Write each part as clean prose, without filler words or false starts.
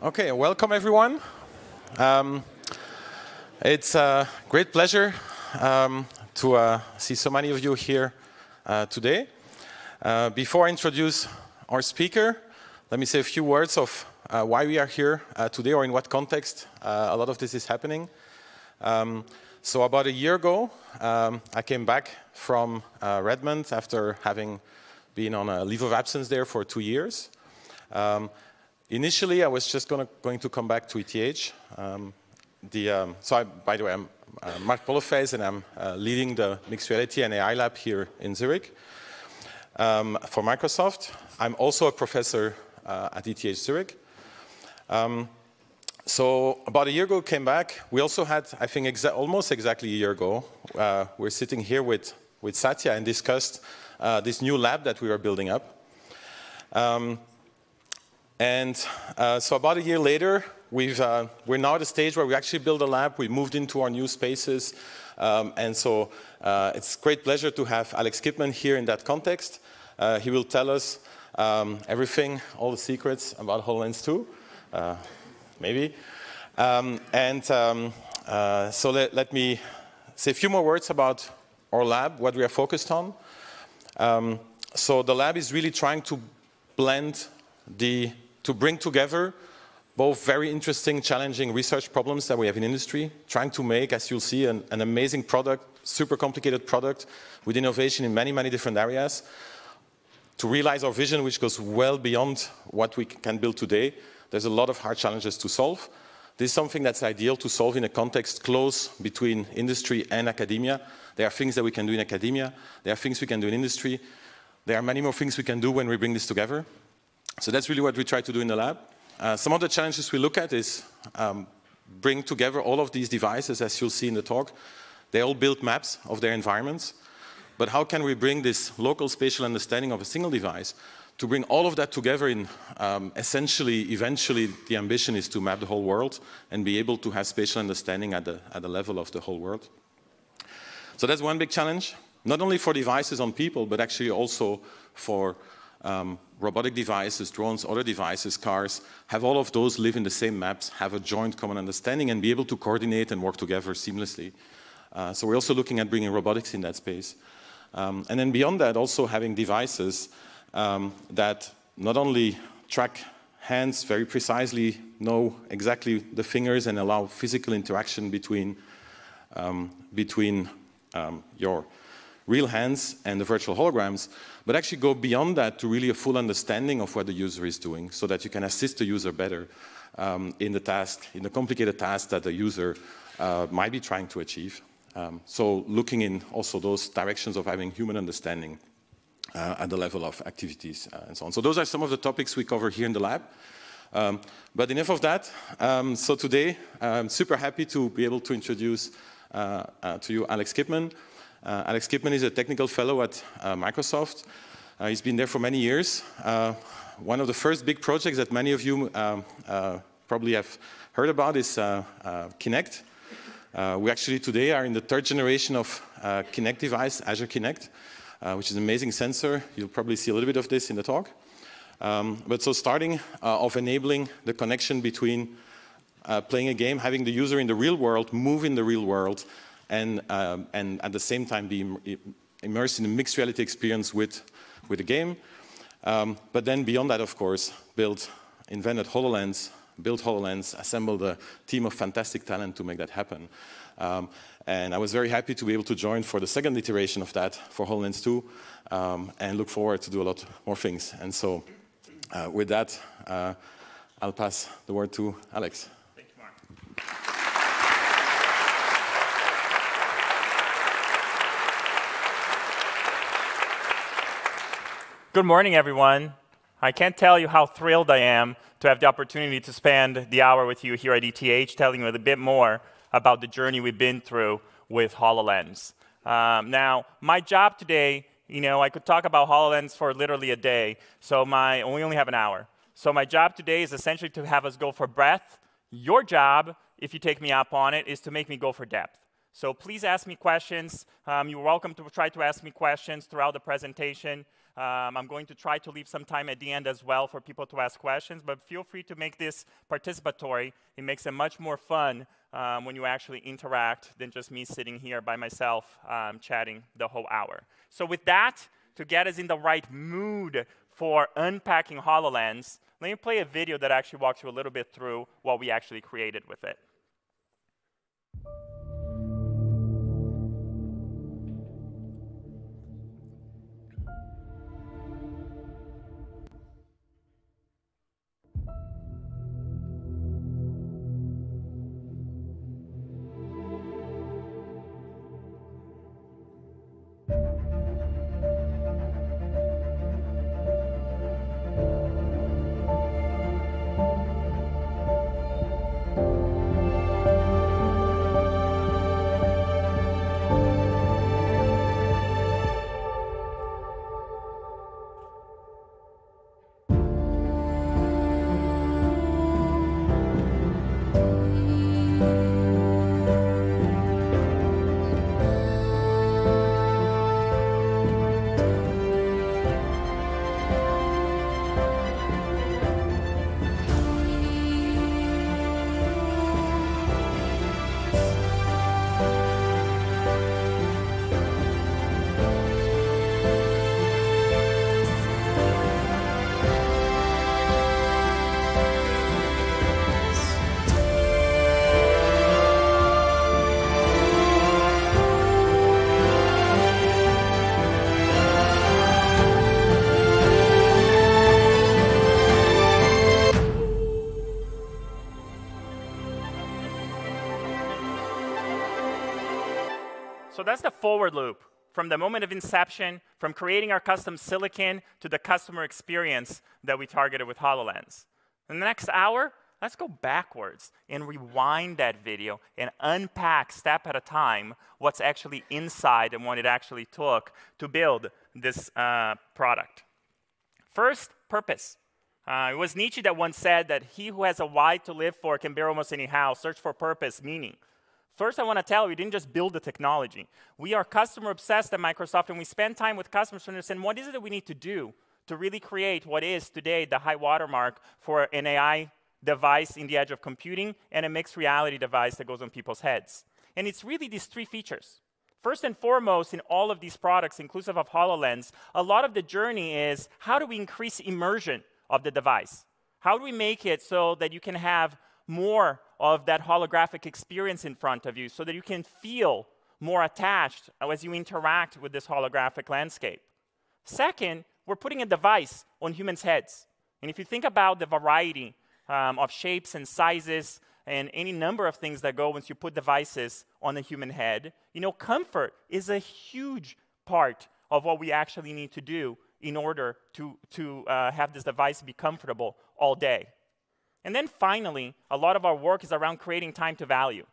Okay, welcome everyone. It's a great pleasure to see so many of you here today. Before I introduce our speaker, let me say a few words of why we are here today, or in what context a lot of this is happening. So about a year ago, I came back from Redmond after having been on a leave of absence there for 2 years. Initially, I was just going to come back to ETH. By the way, I'm Mark Pollefeys, and I'm leading the Mixed Reality and AI Lab here in Zurich for Microsoft. I'm also a professor at ETH Zürich. So about a year ago, came back. We also had, I think, almost exactly a year ago, we're sitting here with Satya and discussed this new lab that we were building up. So about a year later, we're now at a stage where we actually build a lab. We moved into our new spaces. It's a great pleasure to have Alex Kipman here in that context. He will tell us everything, all the secrets about HoloLens 2, maybe. So let me say a few more words about our lab, what we are focused on. So the lab is really trying to to bring together both very interesting, challenging research problems that we have in industry, trying to make, as you'll see, an amazing product, super complicated product with innovation in many, many different areas, to realize our vision, which goes well beyond what we can build today. There's a lot of hard challenges to solve. This is something that's ideal to solve in a context close between industry and academia. There are things that we can do in academia. There are things we can do in industry. There are many more things we can do when we bring this together. So that's really what we try to do in the lab. Some of the challenges we look at is bring together all of these devices, as you'll see in the talk. They all build maps of their environments. But how can we bring this local spatial understanding of a single device to bring all of that together in eventually, the ambition is to map the whole world and be able to have spatial understanding at the level of the whole world. So that's one big challenge, not only for devices on people, but actually also for robotic devices, drones, other devices, cars, have all of those live in the same maps, have a joint common understanding, and be able to coordinate and work together seamlessly. So we're also looking at bringing robotics in that space. And then beyond that, also having devices that not only track hands very precisely, know exactly the fingers, and allow physical interaction between your real hands and the virtual holograms, but actually go beyond that to really a full understanding of what the user is doing, so that you can assist the user better in the complicated task that the user might be trying to achieve. So looking in also those directions of having human understanding at the level of activities and so on. So those are some of the topics we cover here in the lab. But enough of that. So today, I'm super happy to be able to introduce to you Alex Kipman. Alex Kipman is a technical fellow at Microsoft. He's been there for many years. One of the first big projects that many of you probably have heard about is Kinect. We actually today are in the 3rd generation of Kinect device, Azure Kinect, which is an amazing sensor. You'll probably see a little bit of this in the talk. But so starting of enabling the connection between playing a game, having the user in the real world, move in the real world, and at the same time be immersed in a mixed reality experience with the game. But then beyond that, of course, invented HoloLens, built HoloLens, assembled a team of fantastic talent to make that happen. And I was very happy to be able to join for the 2nd iteration of that for HoloLens 2, and look forward to do a lot more things. And so with that, I'll pass the word to Alex. Thank you, Mark. Good morning, everyone. I can't tell you how thrilled I am to have the opportunity to spend the hour with you here at ETH, telling you a bit more about the journey we've been through with HoloLens. Now, my job today, I could talk about HoloLens for literally a day, so we only have an hour. So my job today is essentially to have us go for breadth. Your job, if you take me up on it, is to make me go for depth. So please ask me questions. You're welcome to try to ask me questions throughout the presentation. I'm going to try to leave some time at the end as well for people to ask questions, but feel free to make this participatory. It makes it much more fun when you actually interact than just me sitting here by myself chatting the whole hour. So with that, to get us in the right mood for unpacking HoloLens, let me play a video that actually walks you a little bit through what we actually created with it. So that's the forward loop, from the moment of inception, from creating our custom silicon to the customer experience that we targeted with HoloLens. In the next hour, let's go backwards and rewind that video and unpack step at a time what's actually inside and what it actually took to build this product. First, purpose. It was Nietzsche that once said that he who has a why to live for can bear almost any how. Search for purpose, meaning. First, I want to tell you, we didn't just build the technology. We are customer-obsessed at Microsoft, and we spend time with customers to understand what is it that we need to do to really create what is today the high watermark for an AI device in the edge of computing and a mixed reality device that goes on people's heads. And it's really these three features. First and foremost, in all of these products, inclusive of HoloLens, a lot of the journey is how do we increase immersion of the device? How do we make it so that you can have more of that holographic experience in front of you so that you can feel more attached as you interact with this holographic landscape? Second, we're putting a device on humans' heads. And if you think about the variety of shapes and sizes and any number of things that go once you put devices on a human head, you know, comfort is a huge part of what we actually need to do in order to have this device be comfortable all day. And then finally, a lot of our work is around creating time to value.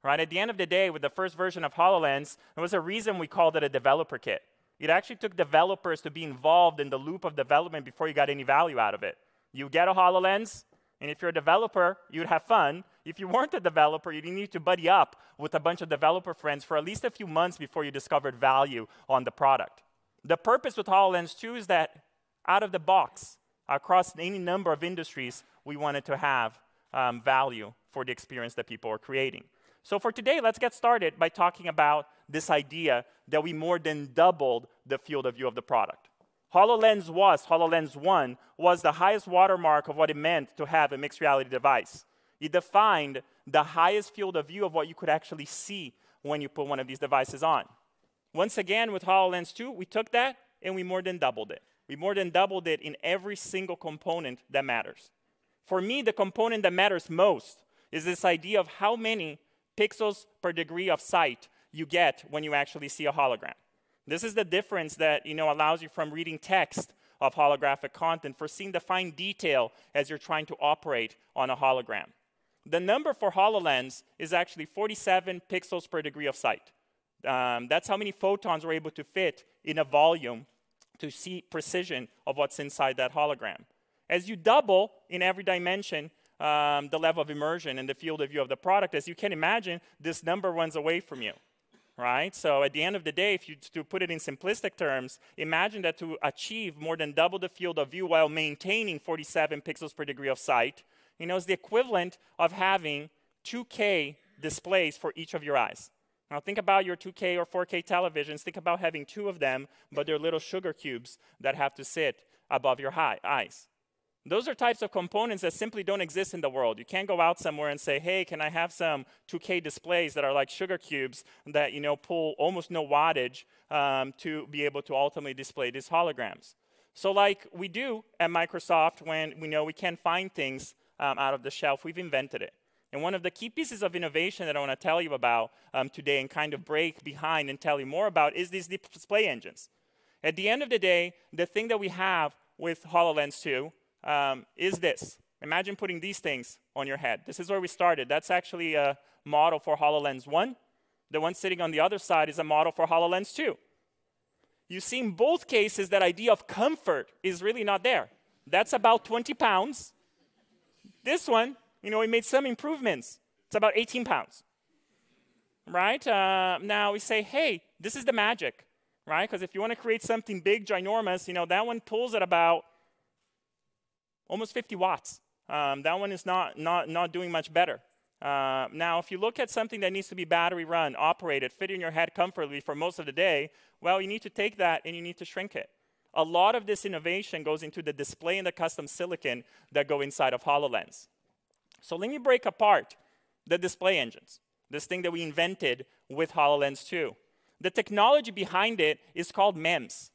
Right? At the end of the day, with the first version of HoloLens, there was a reason we called it a developer kit. It actually took developers to be involved in the loop of development before you got any value out of it. You get a HoloLens, and if you're a developer, you'd have fun. If you weren't a developer, you'd need to buddy up with a bunch of developer friends for at least a few months before you discovered value on the product. The purpose with HoloLens 2 is that out of the box, across any number of industries, we wanted to have value for the experience that people are creating. So for today, let's get started by talking about this idea that we more than doubled the field of view of the product. HoloLens 1, was the highest watermark of what it meant to have a mixed reality device. It defined the highest field of view of what you could actually see when you put one of these devices on. Once again, with HoloLens 2, we took that and we more than doubled it. We more than doubled it in every single component that matters. For me, the component that matters most is this idea of how many pixels per degree of sight you get when you actually see a hologram. This is the difference that allows you from reading text of holographic content for seeing the fine detail as you're trying to operate on a hologram. The number for HoloLens is actually 47 pixels per degree of sight. That's how many photons we're able to fit in a volume to see precision of what's inside that hologram. As you double in every dimension the level of immersion and the field of view of the product, as you can imagine, this number runs away from you. right? So at the end of the day, if you to put it in simplistic terms, imagine that to achieve more than double the field of view while maintaining 47 pixels per degree of sight, is the equivalent of having 2K displays for each of your eyes. Now think about your 2K or 4K televisions. Think about having 2 of them, but they're little sugar cubes that have to sit above your eyes. Those are types of components that simply don't exist in the world. You can't go out somewhere and say, hey, can I have some 2K displays that are like sugar cubes that pull almost no wattage to be able to ultimately display these holograms. So like we do at Microsoft when we know we can't find things out of the shelf, we've invented it. And one of the key pieces of innovation that I want to tell you about today and kind of break behind and tell you more about is these display engines. At the end of the day, the thing that we have with HoloLens 2 is this. Imagine putting these things on your head. This is where we started. That's actually a model for HoloLens 1. The one sitting on the other side is a model for HoloLens 2. You see in both cases that idea of comfort is really not there. That's about 20 pounds. This one, we made some improvements. It's about 18 pounds. Right? Now we say, hey, this is the magic. Right? Because if you want to create something big, ginormous, that one pulls at about almost 50 watts. That one is not doing much better. Now, if you look at something that needs to be battery run, operated, fit in your head comfortably for most of the day, well, you need to take that and you need to shrink it. A lot of this innovation goes into the display and the custom silicon that go inside of HoloLens. So let me break apart the display engines, this thing that we invented with HoloLens 2. The technology behind it is called MEMS,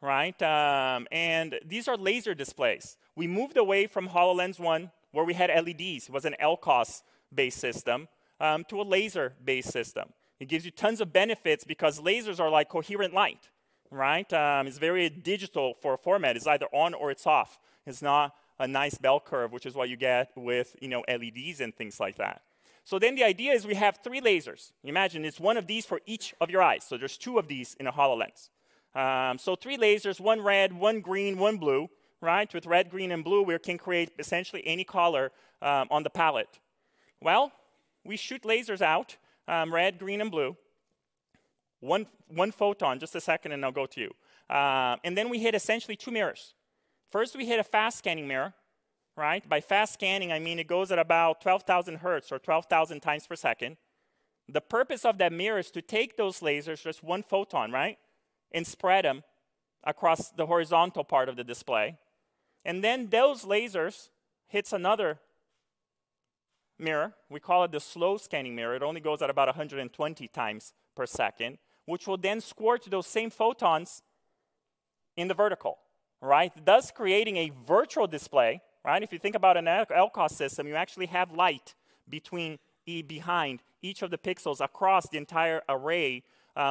right? And these are laser displays. We moved away from HoloLens 1, where we had LEDs. It was an LCOS-based system, to a laser-based system. It gives you tons of benefits because lasers are like coherent light, right? It's very digital for a format. It's either on or it's off. It's not a nice bell curve, which is what you get with LEDs and things like that. So then the idea is we have 3 lasers. Imagine it's one of these for each of your eyes. So there's 2 of these in a HoloLens. So 3 lasers, 1 red, 1 green, 1 blue. Right? With red, green, and blue, we can create essentially any color on the palette. Well, we shoot lasers out, red, green, and blue. One photon, just a second, and I'll go to you. And then we hit essentially 2 mirrors. First, we hit a fast scanning mirror. Right? By fast scanning, I mean it goes at about 12,000 hertz or 12,000 times per second. The purpose of that mirror is to take those lasers, just 1 photon, right? And spread them across the horizontal part of the display. And then those lasers hits another mirror. We call it the slow scanning mirror. It only goes at about 120 times per second, which will then squirt those same photons in the vertical, right? Thus creating a virtual display, right? If you think about an LCOS system, you actually have light behind each of the pixels across the entire array,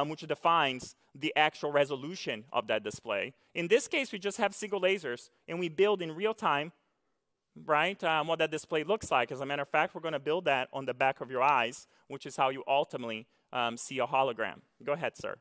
which defines the actual resolution of that display. In this case, we just have single lasers, and we build in real time, right, what that display looks like. As a matter of fact, we're going to build that on the back of your eyes, which is how you ultimately see a hologram. Go ahead, sir.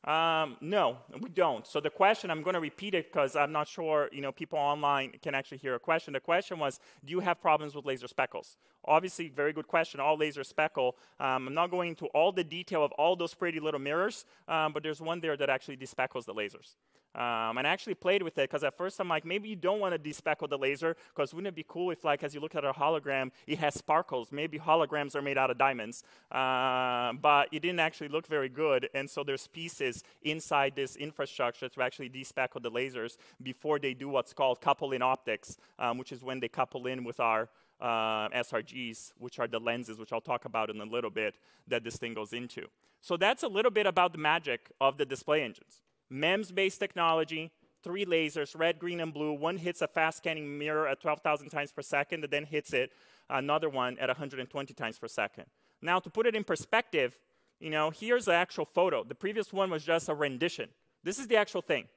No, we don't. So the question, I'm going to repeat it because I'm not sure people online can actually hear a question. The question was, do you have problems with laser speckles? Obviously, very good question. All lasers speckle. I'm not going into all the detail of all those pretty little mirrors, but there's one there that actually despeckles the lasers. And I actually played with it because at first I'm like, maybe you don't want to despeckle the laser because wouldn't it be cool if, like, as you look at a hologram, it has sparkles. Maybe holograms are made out of diamonds. But it didn't actually look very good. And so there's pieces inside this infrastructure to actually despeckle the lasers before they do what's called couple-in optics, which is when they couple in with our SRGs, which are the lenses, which I'll talk about in a little bit, that this thing goes into. So that's a little bit about the magic of the display engines. MEMS-based technology, 3 lasers, red, green, and blue. One hits a fast-scanning mirror at 12,000 times per second, and then hits it, another one at 120 times per second. Now, to put it in perspective, here's the actual photo. The previous one was just a rendition. This is the actual thing.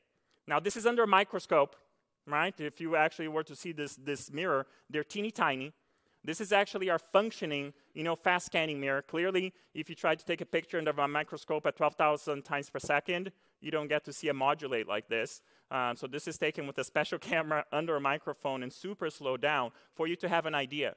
Now, this is under a microscope, right? If you actually were to see this mirror, they're teeny tiny. This is actually our functioning, fast scanning mirror. Clearly, if you try to take a picture under a microscope at 12,000 times per second, you don't get to see a modulate like this. So this is taken with a special camera under a microphone and super slowed down for you to have an idea.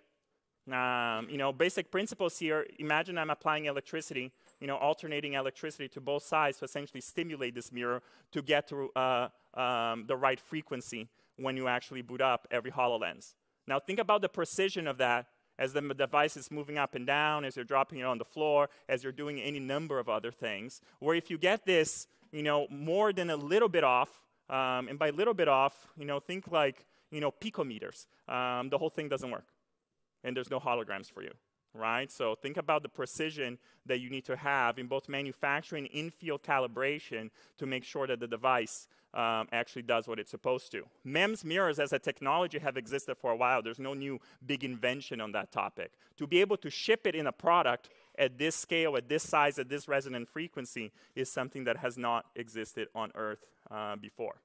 Basic principles here, imagine I'm applying electricity, alternating electricity to both sides to essentially stimulate this mirror to get to the right frequency when you actually boot up every HoloLens. Now think about the precision of that as the device is moving up and down, as you're dropping it on the floor, as you're doing any number of other things. Where if you get this, more than a little bit off, and by little bit off, think like, picometers, the whole thing doesn't work. And there's no holograms for you, right? So think about the precision that you need to have in both manufacturing and in-field calibration to make sure that the device actually does what it's supposed to. MEMS mirrors as a technology have existed for a while. There's no new big invention on that topic. To be able to ship it in a product at this scale, at this size, at this resonant frequency is something that has not existed on Earth before.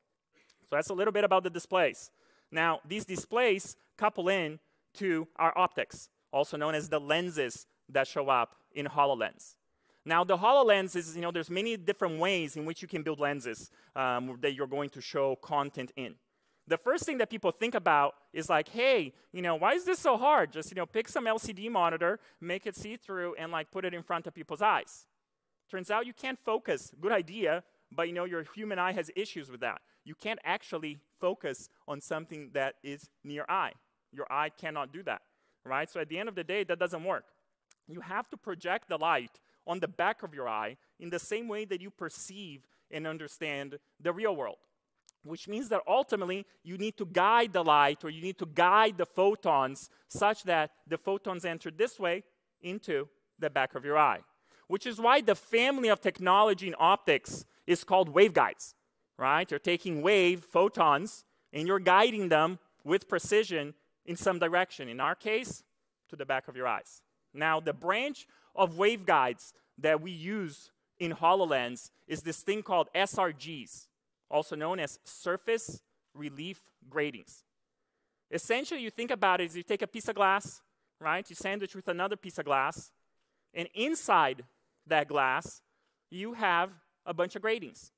So that's a little bit about the displays. Now, these displays couple in to our optics, also known as the lenses that show up in HoloLens. Now, the HoloLens is, there's many different ways in which you can build lenses that you're going to show content in. The first thing that people think about is like, hey, why is this so hard? Just, pick some LCD monitor, make it see-through, and put it in front of people's eyes. Turns out you can't focus. Good idea, but your human eye has issues with that. You can't actually focus on something that is near eye. Your eye cannot do that, right? So at the end of the day, that doesn't work. You have to project the light on the back of your eye in the same way that you perceive and understand the real world, which means that ultimately you need to guide the light, or you need to guide the photons such that the photons enter this way into the back of your eye, which is why the family of technology in optics is called waveguides, right? You're taking wave photons and you're guiding them with precision in some direction. In our case, to the back of your eyes. Now, the branch of waveguides that we use in HoloLens is this thing called SRGs, also known as surface relief gratings. Essentially, you think about it as you take a piece of glass, right? You sandwich with another piece of glass, and inside that glass, you have a bunch of gratings,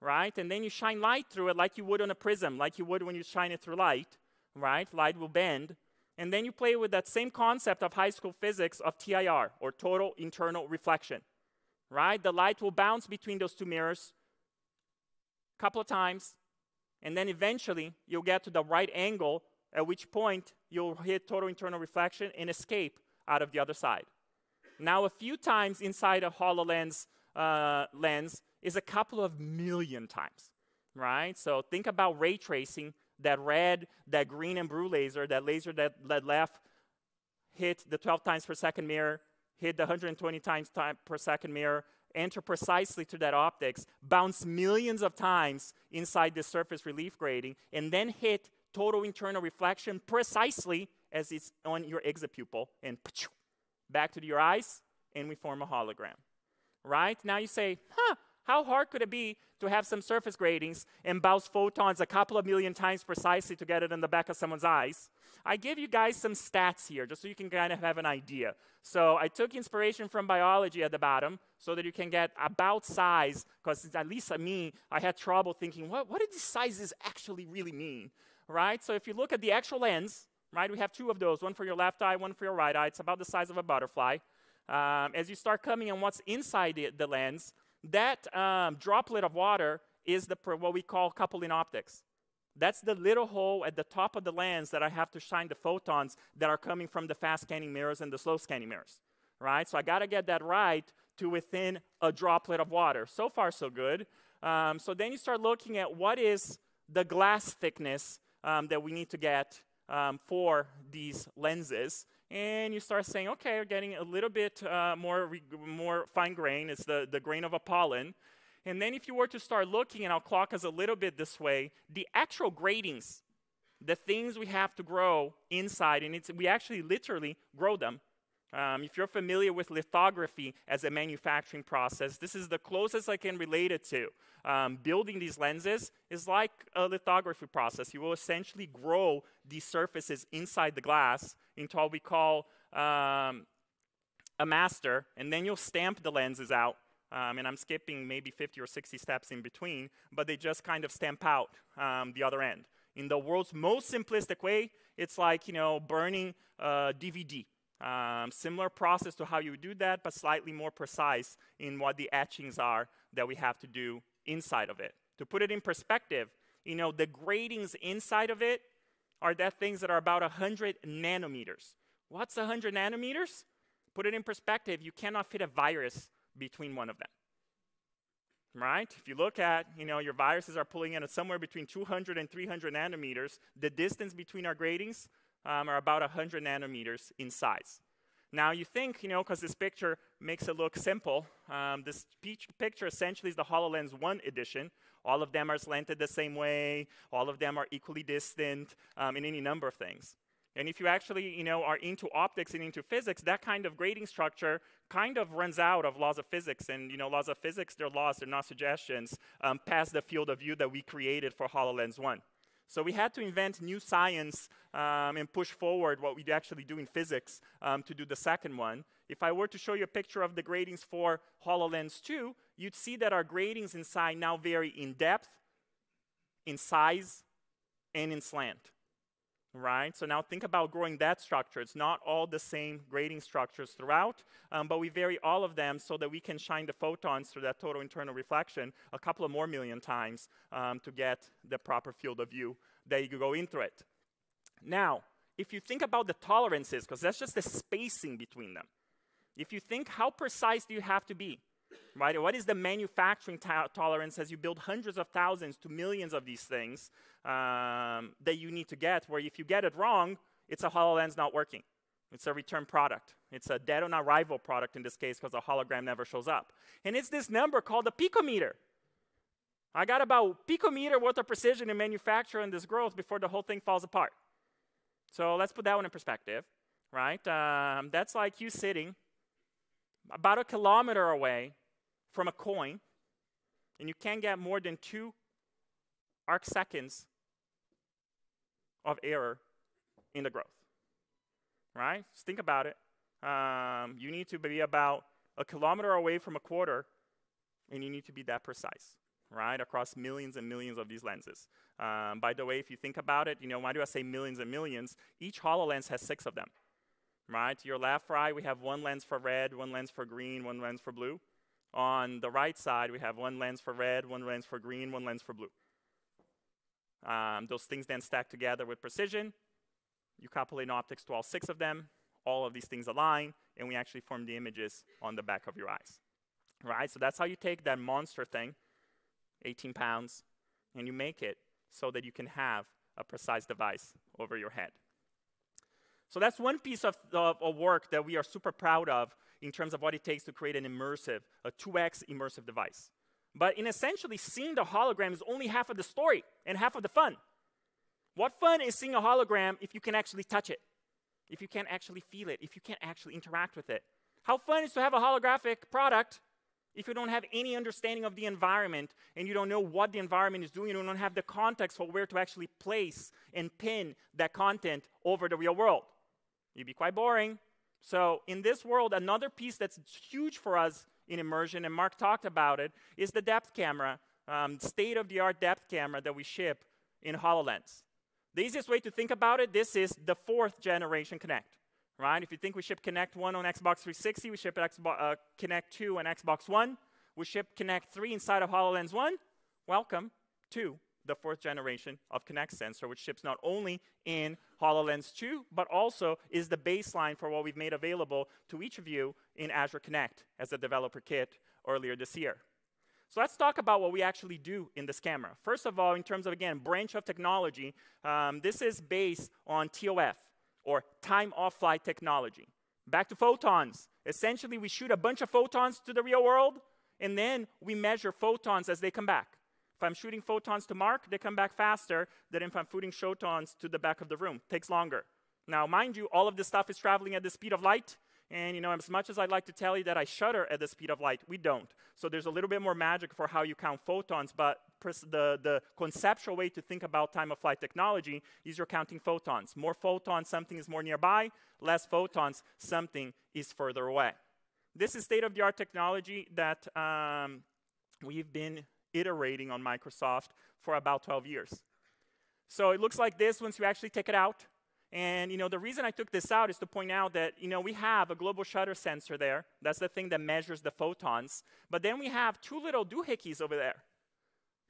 right? And then you shine light through it like you would on a prism, like you would when you shine it through light. Right? Light will bend. And then you play with that same concept of high school physics of TIR, or total internal reflection. Right? The light will bounce between those two mirrors a couple of times, and then eventually you'll get to the right angle, at which point you'll hit total internal reflection and escape out of the other side. Now, a few times inside a HoloLens lens is a couple of million times. Right? So think about ray tracing. That red, that green and blue laser, that laser that left hit the 12 times per second mirror, hit the 120 times per second mirror, enter precisely to that optics, bounce millions of times inside the surface relief grating, and then hit total internal reflection precisely as it's on your exopupil, and back to your eyes, and we form a hologram. Right? Now you say, how hard could it be to have some surface gratings and bounce photons a couple of million times precisely to get it in the back of someone's eyes? I give you guys some stats here, just so you can kind of have an idea. So I took inspiration from biology at the bottom, so that you can get about size, because at least me, I had trouble thinking, what do these sizes actually really mean? Right? So if you look at the actual lens, right, we have two of those, one for your left eye, one for your right eye. It's about the size of a butterfly. As you start coming on what's inside the lens, that droplet of water is what we call coupling optics. That's the little hole at the top of the lens that I have to shine the photons that are coming from the fast scanning mirrors and the slow scanning mirrors. Right? So I got to get that right to within a droplet of water. So far, so good. So then you start looking at what is the glass thickness that we need to get for these lenses. And you start saying, okay, we're getting a little bit more fine grain. It's the grain of a pollen. And then if you were to start looking, and I'll clock us a little bit this way, the actual gratings, the things we have to grow inside, and we actually literally grow them. If you're familiar with lithography as a manufacturing process, this is the closest I can relate it to. Building these lenses is like a lithography process. You will essentially grow these surfaces inside the glass into what we call a master, and then you'll stamp the lenses out. And I'm skipping maybe 50 or 60 steps in between, but they just kind of stamp out the other end In the world's most simplistic way, it's like burning a DVD. Similar process to how you would do that, but slightly more precise in what the etchings are that we have to do inside of it. To put it in perspective, the gratings inside of it are that things that are about 100 nanometers. What's 100 nanometers? Put it in perspective, you cannot fit a virus between one of them. Right? If you look at, your viruses are pulling in at somewhere between 200 and 300 nanometers. The distance between our gratings are about 100 nanometers in size. Now you think, because this picture makes it look simple, this picture essentially is the HoloLens 1 edition. All of them are slanted the same way. All of them are equally distant in any number of things. And if you actually, are into optics and into physics, that kind of grading structure kind of runs out of laws of physics. And, laws of physics, they're laws, they're not suggestions, past the field of view that we created for HoloLens 1. So we had to invent new science and push forward what we actually do in physics to do the second one. If I were to show you a picture of the gratings for HoloLens 2, you'd see that our gratings inside now vary in depth, in size, and in slant. Right? So now think about growing that structure. It's not all the same grading structures throughout, but we vary all of them so that we can shine the photons through that total internal reflection a couple of more million times to get the proper field of view that you go into it. Now, if you think about the tolerances, because that's just the spacing between them. If you think, how precise do you have to be? Right? What is the manufacturing tolerance as you build hundreds of thousands to millions of these things that you need to get, where if you get it wrong, it's a HoloLens not working. It's a return product. It's a dead on arrival product in this case because the hologram never shows up. And it's this number called the picometer. I got about picometer worth of precision in manufacture and this growth before the whole thing falls apart. So let's put that one in perspective. Right? That's like you sitting about 1 kilometer away from a coin, and you can't get more than 2 arc seconds of error in the growth. Right? Just think about it. You need to be about 1 kilometer away from a quarter, and you need to be that precise, right? Across millions and millions of these lenses. By the way, if you think about it, why do I say millions and millions? Each HoloLens has 6 of them. Right? To your left, right, we have 1 lens for red, 1 lens for green, 1 lens for blue. On the right side, we have 1 lens for red, 1 lens for green, 1 lens for blue. Those things then stack together with precision. You couple in optics to all 6 of them. All of these things align, and we actually form the images on the back of your eyes. Right? So that's how you take that monster thing, 18 pounds, and you make it so that you can have a precise device over your head. So that's one piece of work that we are super proud of in terms of what it takes to create an immersive, a 2x immersive device. But in essentially seeing the hologram is only half of the story and half of the fun. What fun is seeing a hologram if you can actually touch it, if you can actually feel it, if you can actually interact with it? How fun is to have a holographic product if you don't have any understanding of the environment and you don't know what the environment is doing, you don't have the context for where to actually place and pin that content over the real world? It'd be quite boring. So in this world, another piece that's huge for us in immersion, and Mark talked about it, is the depth camera, state-of-the-art depth camera that we ship in HoloLens. The easiest way to think about it, this is the 4th generation Kinect. Right? If you think we ship Kinect 1 on Xbox 360, we ship Kinect 2 on Xbox One, we ship Kinect 3 inside of HoloLens 1, welcome to the 4th generation of Kinect sensor, which ships not only in HoloLens 2, but also is the baseline for what we've made available to each of you in Azure Connect as a developer kit earlier this year. So let's talk about what we actually do in this camera. First of all, in terms of, again, branch of technology, this is based on TOF, or time-of-flight technology. Back to photons. Essentially, we shoot a bunch of photons to the real world, and then we measure photons as they come back. If I'm shooting photons to Mark, they come back faster than if I'm shooting photons to the back of the room. It takes longer. Now, mind you, all of this stuff is traveling at the speed of light. And as much as I'd like to tell you that I shudder at the speed of light, we don't. So there's a little bit more magic for how you count photons, but the conceptual way to think about time-of-flight technology is you're counting photons. More photons, something is more nearby. Less photons, something is further away. This is state-of-the-art technology that we've been iterating on Microsoft for about 12 years. So it looks like this once you actually take it out. And the reason I took this out is to point out that we have a global shutter sensor there. That's the thing that measures the photons. But then we have two little doohickeys over there.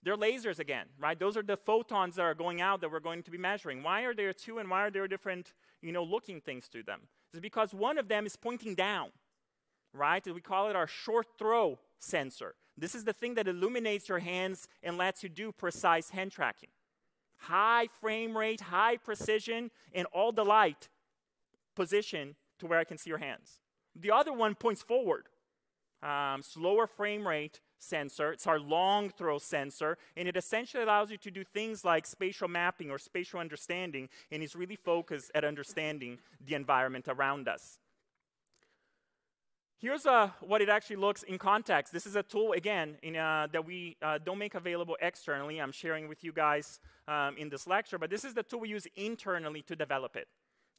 They're lasers again, right? Those are the photons that are going out that we're going to be measuring. Why are there two, and why are there different looking things to them? It's because one of them is pointing down, right? We call it our short throw sensor. This is the thing that illuminates your hands and lets you do precise hand tracking. High frame rate, high precision, and all the light position to where I can see your hands. The other one points forward. Slower frame rate sensor. It's our long throw sensor, and it essentially allows you to do things like spatial mapping or spatial understanding, and is really focused at understanding the environment around us. Here's what it actually looks in context. This is a tool, again, that we don't make available externally. I'm sharing with you guys in this lecture, but this is the tool we use internally to develop it.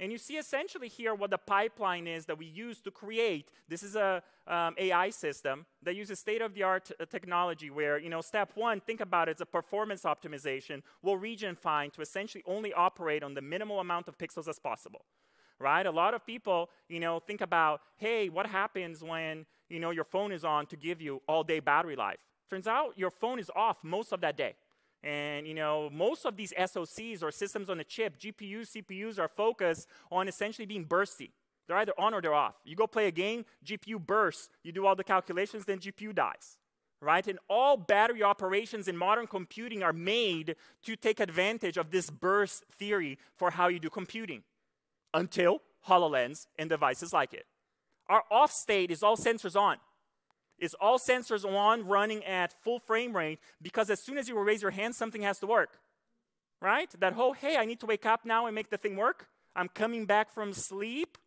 And you see essentially here what the pipeline is that we use to create. This is a AI system that uses state-of-the-art technology where, step one, think about it, it's a performance optimization. We'll region find to essentially only operate on the minimal amount of pixels as possible. Right? A lot of people, think about, hey, what happens when, your phone is on to give you all-day battery life? Turns out your phone is off most of that day. And, most of these SoCs or systems on a chip, GPUs, CPUs are focused on essentially being bursty. They're either on or they're off. You go play a game, GPU bursts, you do all the calculations, then GPU dies. Right? And all battery operations in modern computing are made to take advantage of this burst theory for how you do computing. Until HoloLens and devices like it. Our off state is all sensors on. It's all sensors on running at full frame rate because as soon as you raise your hand, something has to work. Right? That whole, hey, I need to wake up now and make the thing work. I'm coming back from sleep.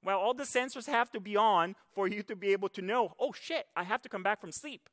Well, all the sensors have to be on for you to be able to know, oh shit, I have to come back from sleep.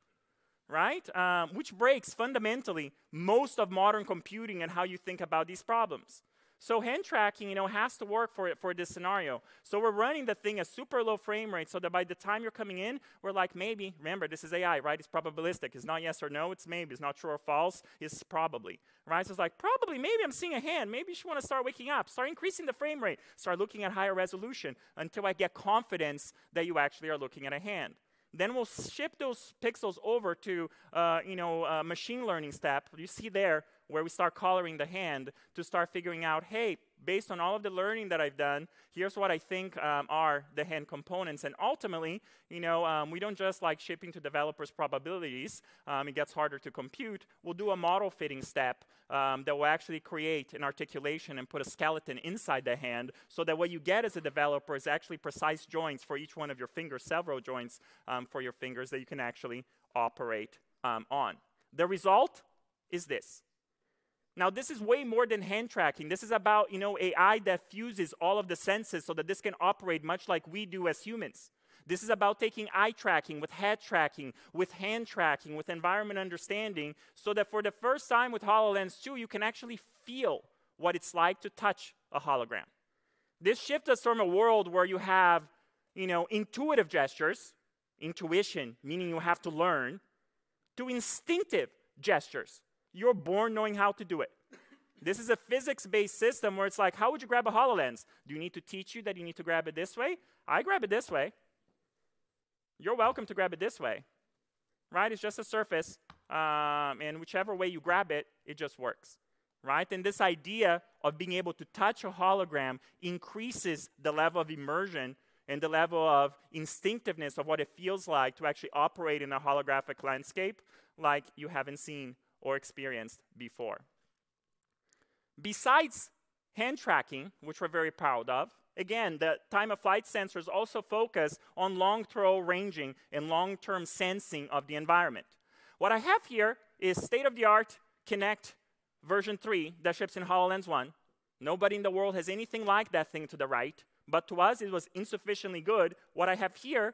Right? Which breaks fundamentally most of modern computing and how you think about these problems. So hand tracking, has to work for this scenario. So we're running the thing at super low frame rate so that by the time you're coming in, we're like, maybe, remember, this is AI, right? It's probabilistic. It's not yes or no, it's maybe. It's not true or false, it's probably. Right? So it's like, probably, maybe I'm seeing a hand. Maybe you should want to start waking up. Start increasing the frame rate. Start looking at higher resolution until I get confidence that you actually are looking at a hand. Then we'll ship those pixels over to, a machine learning step. You see there where we start coloring the hand to start figuring out, hey, based on all of the learning that I've done, here's what I think are the hand components. And ultimately, we don't just like shipping to developers probabilities. It gets harder to compute. We'll do a model fitting step that will actually create an articulation and put a skeleton inside the hand so that what you get as a developer is actually precise joints for each one of your fingers, several joints for your fingers that you can actually operate on. The result is this. Now, this is way more than hand tracking. This is about, AI that fuses all of the senses so that this can operate much like we do as humans. This is about taking eye tracking with head tracking, with hand tracking, with environment understanding, so that for the first time with HoloLens 2, you can actually feel what it's like to touch a hologram. This shifts us from a world where you have, intuitive gestures, intuition, meaning you have to learn, to instinctive gestures. You're born knowing how to do it. This is a physics-based system where it's like, how would you grab a HoloLens? Do you need to teach you that you need to grab it this way? I grab it this way. You're welcome to grab it this way. Right? It's just a surface, and whichever way you grab it, it just works. Right? And this idea of being able to touch a hologram increases the level of immersion and the level of instinctiveness of what it feels like to actually operate in a holographic landscape like you haven't seen or experienced before. Besides hand tracking, which we're very proud of, again, the time-of-flight sensors also focus on long-throw ranging and long-term sensing of the environment. What I have here is state-of-the-art Kinect version 3 that ships in HoloLens 1. Nobody in the world has anything like that thing to the right, but to us it was insufficiently good. What I have here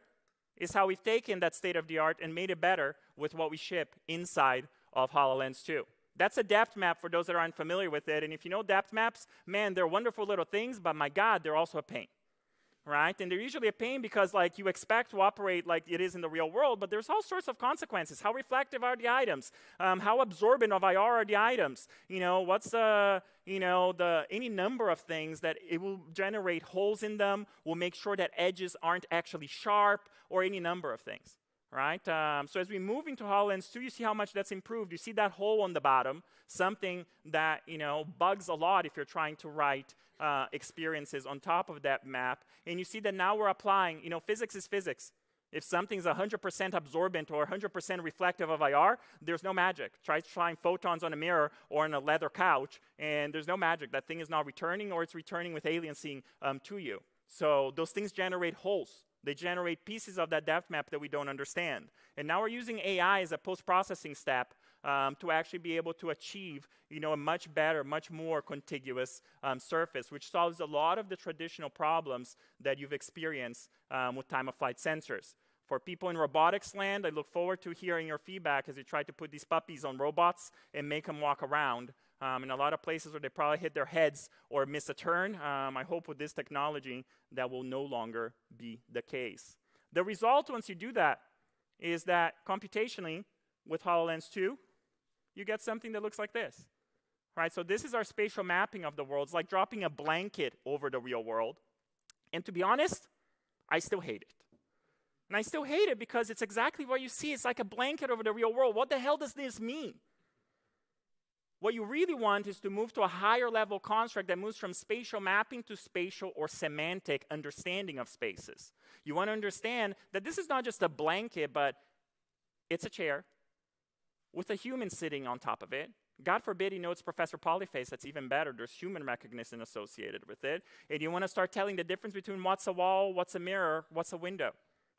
is how we've taken that state-of-the-art and made it better with what we ship inside of HoloLens 2. That's a depth map for those that are unfamiliar with it. And if you know depth maps, man, they're wonderful little things, but my God, they're also a pain. right? And they're usually a pain because like you expect to operate like it is in the real world, but there's all sorts of consequences. How reflective are the items? How absorbent of IR are the items? What's the, any number of things that it will generate holes in them, will make sure that edges aren't actually sharp, or any number of things. Right? So as we move into HoloLens 2, you see how much that's improved. You see that hole on the bottom, something that bugs a lot if you're trying to write experiences on top of that map. And you see that now we're applying, physics is physics. If something's 100% absorbent or 100% reflective of IR, there's no magic. Try trying photons on a mirror or on a leather couch, and there's no magic. That thing is not returning, or it's returning with aliasing to you. So those things generate holes. They generate pieces of that depth map that we don't understand. And now we're using AI as a post-processing step to actually be able to achieve a much better, much more contiguous surface, which solves a lot of the traditional problems that you've experienced with time-of-flight sensors. For people in robotics land, I look forward to hearing your feedback as you try to put these puppies on robots and make them walk around. In a lot of places where they probably hit their heads or miss a turn, I hope with this technology that will no longer be the case. The result, once you do that, is that computationally, with HoloLens 2, you get something that looks like this. Right? So this is our spatial mapping of the world. It's like dropping a blanket over the real world. And to be honest, I still hate it. And I still hate it because it's exactly what you see. It's like a blanket over the real world. What the hell does this mean? What you really want is to move to a higher level construct that moves from spatial mapping to spatial or semantic understanding of spaces. You want to understand that this is not just a blanket, but it's a chair with a human sitting on top of it. God forbid it's Professor Polyface. That's even better. There's human recognition associated with it. And you want to start telling the difference between what's a wall, what's a mirror, what's a window,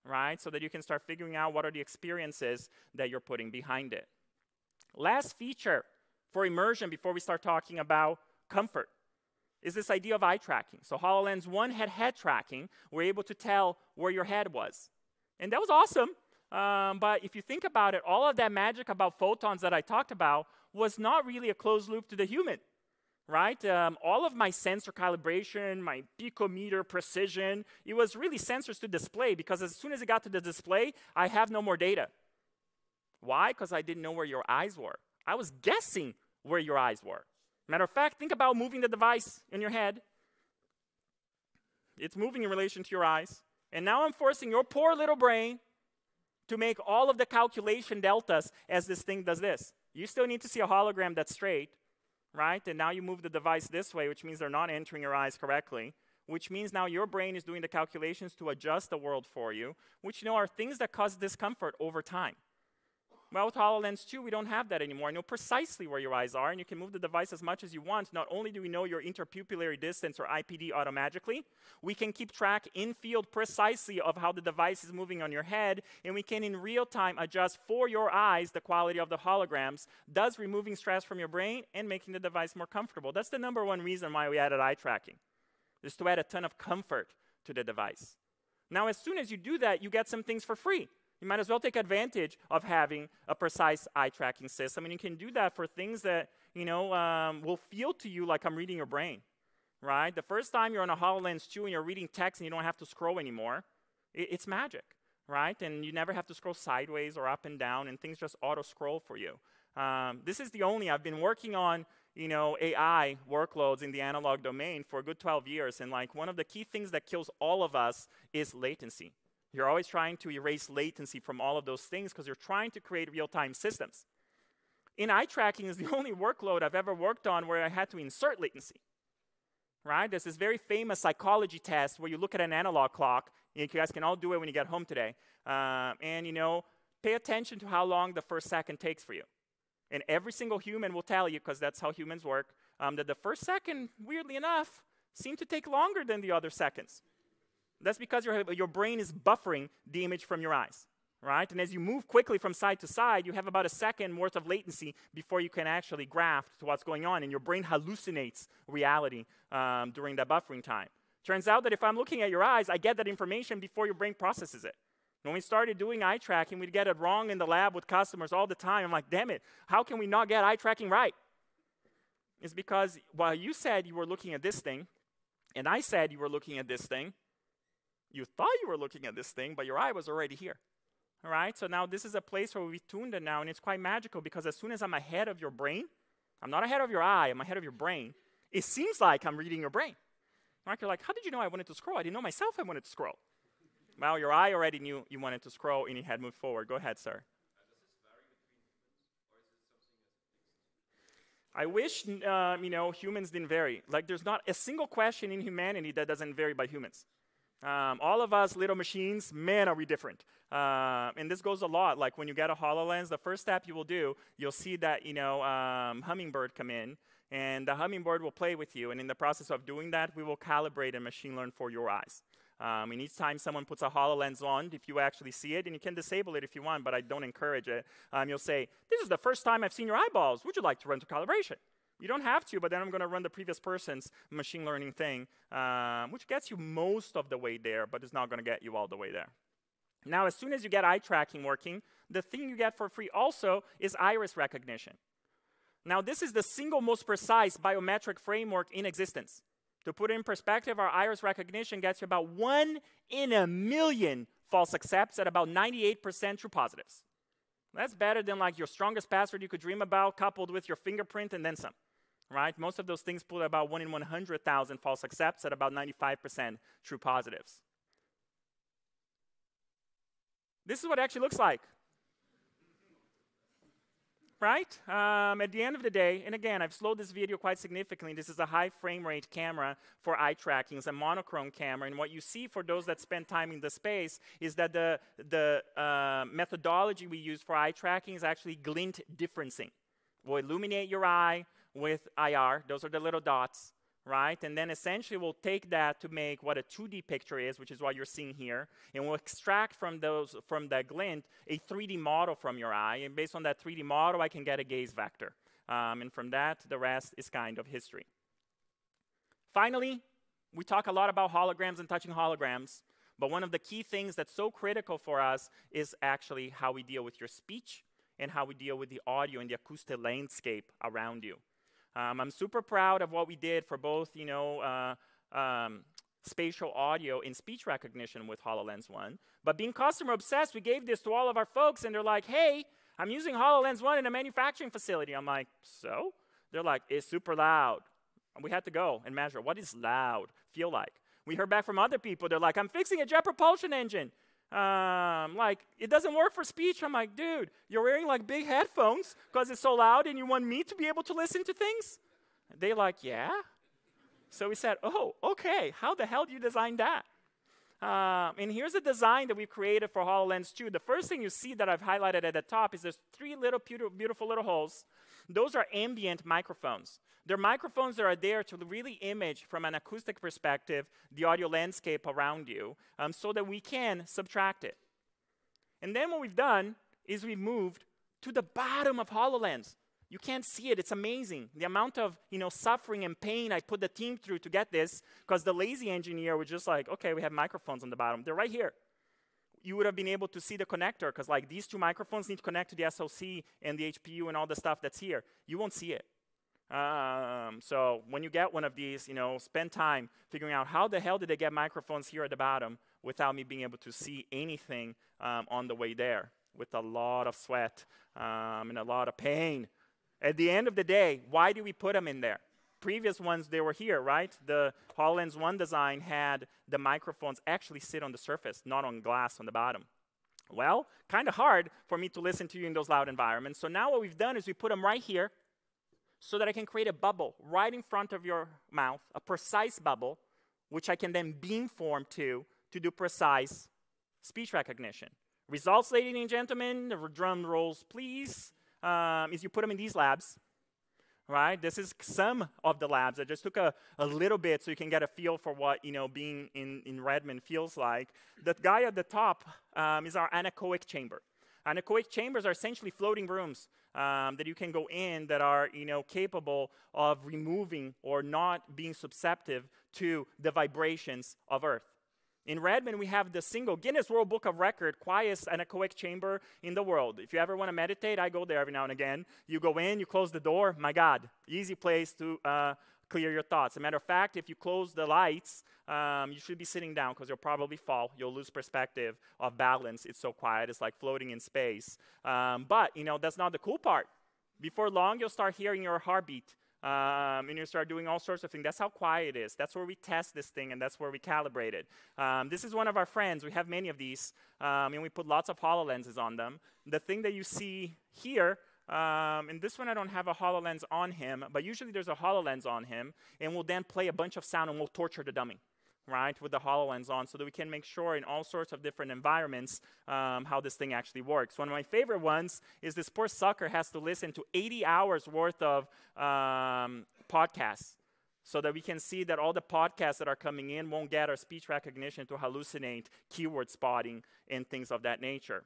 right? So that you can start figuring out what are the experiences that you're putting behind it. Last feature for immersion before we start talking about comfort is this idea of eye tracking. So HoloLens 1 had head tracking. We're able to tell where your head was. And that was awesome. But if you think about it, all of that magic about photons that I talked about was not really a closed loop to the human, right? All of my sensor calibration, my picometer precision, it was really sensors to display, because as soon as it got to the display, I have no more data. Why? Because I didn't know where your eyes were. I was guessing where your eyes were. Matter of fact, think about moving the device in your head. It's moving in relation to your eyes. And now I'm forcing your poor little brain to make all of the calculation deltas as this thing does this. You still need to see a hologram that's straight, right? And now you move the device this way, which means they're not entering your eyes correctly, which means now your brain is doing the calculations to adjust the world for you, which are things that cause discomfort over time. Well, with HoloLens 2, we don't have that anymore. I know precisely where your eyes are, and you can move the device as much as you want. Not only do we know your interpupillary distance, or IPD, automatically, we can keep track in field precisely of how the device is moving on your head, and we can in real time adjust for your eyes the quality of the holograms, thus removing stress from your brain and making the device more comfortable. That's the number one reason why we added eye tracking, is to add a ton of comfort to the device. Now, as soon as you do that, you get some things for free. You might as well take advantage of having a precise eye tracking system. And you can do that for things that, will feel to you like I'm reading your brain, right? The first time you're on a HoloLens 2 and you're reading text and you don't have to scroll anymore, it's magic, right? And you never have to scroll sideways or up and down, and things just auto-scroll for you. This is I've been working on, AI workloads in the analog domain for a good 12 years. And one of the key things that kills all of us is latency. You're always trying to erase latency from all of those things because you're trying to create real-time systems. In eye tracking is the only workload I've ever worked on where I had to insert latency, right? There's this very famous psychology test where you look at an analog clock. You guys can all do it when you get home today. Pay attention to how long the first second takes for you. And every single human will tell you, because that's how humans work, that the first second, weirdly enough, seemed to take longer than the other seconds. That's because your brain is buffering the image from your eyes, right? And as you move quickly from side to side, you have about a second worth of latency before you can actually grasp to what's going on, and your brain hallucinates reality during that buffering time. Turns out that if I'm looking at your eyes, I get that information before your brain processes it. When we started doing eye tracking, we'd get it wrong in the lab with customers all the time. I'm like, damn it, how can we not get eye tracking right? It's because while you said you were looking at this thing, and I said you were looking at this thing, You thought you were looking at this thing, but your eye was already here. All right, so now this is a place where we've tuned it now, and it's quite magical because as soon as I'm ahead of your brain, I'm not ahead of your eye, I'm ahead of your brain, it seems like I'm reading your brain. Right? You're like, how did you know I wanted to scroll? I didn't know myself I wanted to scroll. Well, your eye already knew you wanted to scroll, and you had moved forward. Go ahead, sir. I wish humans didn't vary. Like, there's not a single question in humanity that doesn't vary by humans. All of us little machines, man, are we different. And this goes a lot. Like when you get a HoloLens, the first step you will do, you'll see that hummingbird come in, and the hummingbird will play with you. And in the process of doing that, we will calibrate and machine learn for your eyes. And each time someone puts a HoloLens on, if you actually see it, and you can disable it if you want, but I don't encourage it, you'll say, this is the first time I've seen your eyeballs. Would you like to run to calibration? You don't have to, but then I'm going to run the previous person's machine learning thing, which gets you most of the way there, but it's not going to get you all the way there. Now, as soon as you get eye tracking working, the thing you get for free also is iris recognition. Now, this is the single most precise biometric framework in existence. To put it in perspective, our iris recognition gets you about 1 in a million false accepts at about 98% true positives. That's better than like your strongest password you could dream about, coupled with your fingerprint and then some. Right? Most of those things put about 1 in 100,000 false accepts at about 95% true positives. This is what it actually looks like. Right? At the end of the day, and again, I've slowed this video quite significantly. This is a high frame rate camera for eye tracking. It's a monochrome camera. And what you see for those that spend time in the space is that the methodology we use for eye tracking is actually glint differencing. We'll illuminate your eye with IR. Those are the little dots. Right? And then essentially we'll take that to make what a 2D picture is, which is what you're seeing here, and we'll extract from that glint a 3D model from your eye, and based on that 3D model, I can get a gaze vector. And from that, the rest is kind of history. Finally, we talk a lot about holograms and touching holograms, but one of the key things that's so critical for us is actually how we deal with your speech and how we deal with the audio and the acoustic landscape around you. I'm super proud of what we did for both, spatial audio and speech recognition with HoloLens 1. But being customer obsessed, we gave this to all of our folks, and they're like, hey, I'm using HoloLens 1 in a manufacturing facility. I'm like, so? They're like, it's super loud. And we had to go and measure. What does loud feel like? We heard back from other people. They're like, I'm fixing a jet propulsion engine. It doesn't work for speech. I'm like, dude, you're wearing like big headphones because it's so loud and you want me to be able to listen to things? They're like, yeah. So we said, oh, okay, how the hell do you design that? And here's a design that we've created for HoloLens 2. The first thing you see that I've highlighted at the top is there's 3 little beautiful little holes. Those are ambient microphones. They're microphones that are there to really image from an acoustic perspective the audio landscape around you so that we can subtract it. And then what we've done is we moved to the bottom of HoloLens. You can't see it. It's amazing. The amount of suffering and pain I put the team through to get this, because the lazy engineer was just like, okay, we have microphones on the bottom. They're right here. You would have been able to see the connector, because like these 2 microphones need to connect to the SoC and the HPU and all the stuff that's here. You won't see it. So when you get one of these, spend time figuring out how the hell did they get microphones here at the bottom without me being able to see anything on the way there, with a lot of sweat and a lot of pain. At the end of the day, why do we put them in there? Previous ones, they were here, right? The HoloLens 1 design had the microphones actually sit on the surface, not on glass on the bottom. Well, kind of hard for me to listen to you in those loud environments. So now what we've done is we put them right here so that I can create a bubble right in front of your mouth, a precise bubble, which I can then beamform to do precise speech recognition. Results, ladies and gentlemen, drum rolls, please, is you put them in these labs. Right? This is some of the labs. I just took a little bit so you can get a feel for what being in Redmond feels like. The guy at the top is our anechoic chamber. Anechoic chambers are essentially floating rooms that you can go in that are capable of removing or not being susceptible to the vibrations of Earth. In Redmond, we have the single Guinness World Book of Record quietest anechoic chamber in the world. If you ever want to meditate, I go there every now and again. You go in, you close the door. My God, easy place to clear your thoughts. As a matter of fact, if you close the lights, you should be sitting down because you'll probably fall. You'll lose perspective of balance. It's so quiet. It's like floating in space. But, that's not the cool part. Before long, you'll start hearing your heartbeat. And you start doing all sorts of things. That's how quiet it is. That's where we test this thing, and that's where we calibrate it. This is one of our friends. We have many of these, and we put lots of HoloLenses on them. The thing that you see here, and this one I don't have a HoloLens on him, but usually there's a HoloLens on him, and we'll then play a bunch of sound, and we'll torture the dummy, right, with the HoloLens on, so that we can make sure in all sorts of different environments how this thing actually works. One of my favorite ones is this poor sucker has to listen to 80 hours worth of podcasts, so that we can see that all the podcasts that are coming in won't get our speech recognition to hallucinate keyword spotting and things of that nature,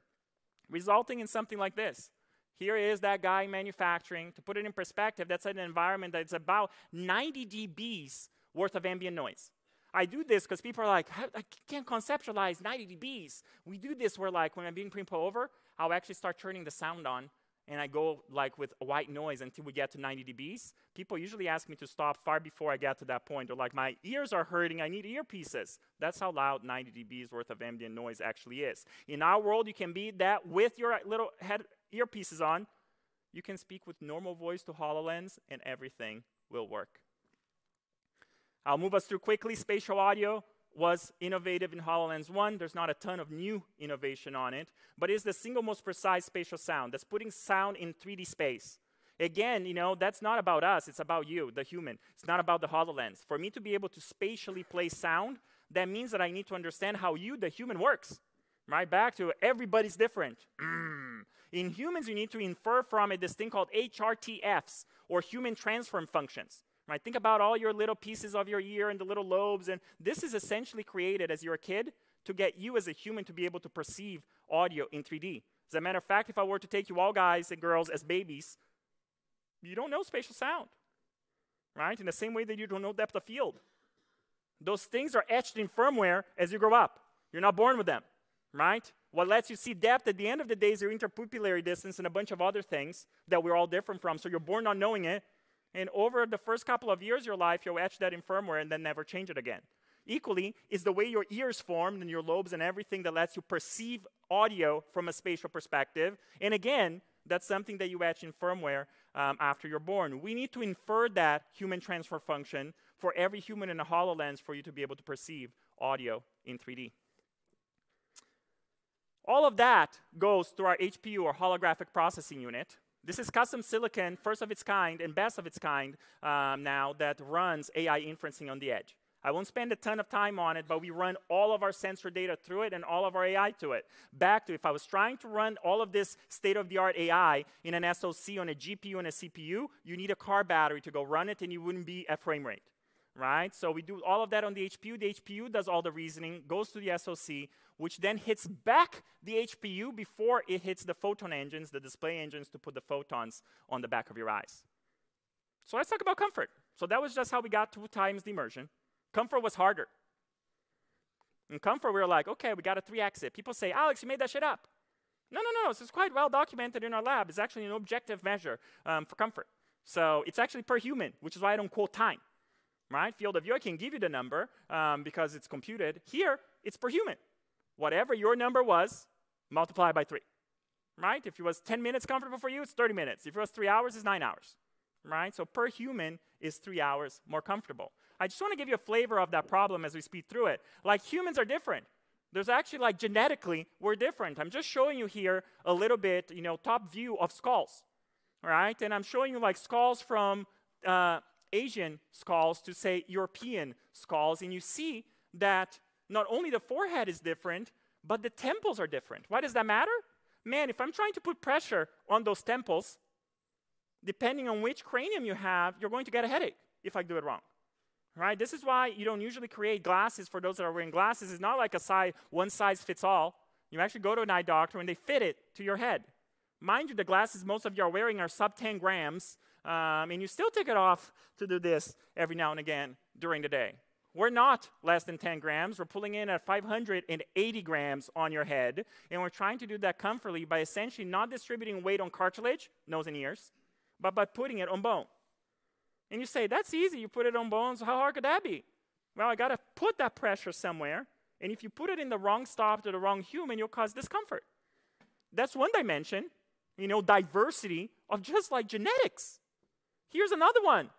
resulting in something like this. Here is that guy manufacturing. To put it in perspective, that's an environment that's about 90 dBs worth of ambient noise. I do this because people are like, I can't conceptualize 90 dBs. We do this where, like, when I'm being pulled over, I'll actually start turning the sound on, and I go like with white noise until we get to 90 dBs. People usually ask me to stop far before I get to that point. They're like, my ears are hurting, I need earpieces. That's how loud 90 dBs worth of ambient noise actually is. In our world, you can beat that with your little head earpieces on. You can speak with normal voice to HoloLens, and everything will work. I'll move us through quickly. Spatial audio was innovative in HoloLens 1. There's not a ton of new innovation on it, but it's the single most precise spatial sound. That's putting sound in 3D space. Again, that's not about us. It's about you, the human. It's not about the HoloLens. For me to be able to spatially play sound, that means that I need to understand how you, the human, works. Right? Back to everybody's different. In humans, you need to infer from it this thing called HRTFs, or human transform functions. Right? Think about all your little pieces of your ear and the little lobes, and this is essentially created as you're a kid to get you as a human to be able to perceive audio in 3D. As a matter of fact, if I were to take you all guys and girls as babies, you don't know spatial sound, right? In the same way that you don't know depth of field. Those things are etched in firmware as you grow up. You're not born with them, right? What lets you see depth at the end of the day is your interpupillary distance and a bunch of other things that we're all different from, so you're born not knowing it. And over the first couple of years of your life, you'll etch that in firmware and then never change it again. Equally is the way your ears formed and your lobes and everything that lets you perceive audio from a spatial perspective. And again, that's something that you etch in firmware after you're born. We need to infer that human transfer function for every human in a HoloLens for you to be able to perceive audio in 3D. All of that goes through our HPU, or holographic processing unit. This is custom silicon, first of its kind and best of its kind now, that runs AI inferencing on the edge. I won't spend a ton of time on it, but we run all of our sensor data through it and all of our AI to it. Back to, if I was trying to run all of this state-of-the-art AI in an SoC on a GPU and a CPU, you need a car battery to go run it, and you wouldn't be at frame rate. Right? So we do all of that on the HPU. The HPU does all the reasoning, goes to the SoC, which then hits back the HPU before it hits the photon engines, the display engines, to put the photons on the back of your eyes. So let's talk about comfort. So that was just how we got 2 times the immersion. Comfort was harder. In comfort, we were like, okay, we got a 3x it. People say, Alex, you made that shit up. No. This is quite well documented in our lab. It's actually an objective measure for comfort. So it's actually per human, which is why I don't quote time. Right? Field of view, I can give you the number because it's computed. Here, it's per human. Whatever your number was, multiply by 3. Right? If it was 10 minutes comfortable for you, it's 30 minutes. If it was 3 hours, it's 9 hours. Right? So per human is 3 hours more comfortable. I just want to give you a flavor of that problem as we speed through it. Like, humans are different. There's actually, like, genetically, we're different. I'm just showing you here a little bit, top view of skulls. Right? And I'm showing you, like, skulls from Asian skulls to, say, European skulls, and you see that not only the forehead is different, but the temples are different. Why does that matter? Man, if I'm trying to put pressure on those temples, depending on which cranium you have, you're going to get a headache if I do it wrong. Right? This is why you don't usually create glasses for those that are wearing glasses. It's not like a one size fits all. You actually go to an eye doctor and they fit it to your head. Mind you, the glasses most of you are wearing are sub 10 grams, and you still take it off to do this every now and again during the day. we're not less than 10 grams. We're pulling in at 580 grams on your head, and we're trying to do that comfortably by essentially not distributing weight on cartilage, nose and ears, but by putting it on bone. And you say, that's easy. You put it on bones. How hard could that be? Well, I got to put that pressure somewhere, and if you put it in the wrong spot to the wrong human, you'll cause discomfort. That's one dimension, diversity of just like genetics. Here's another one.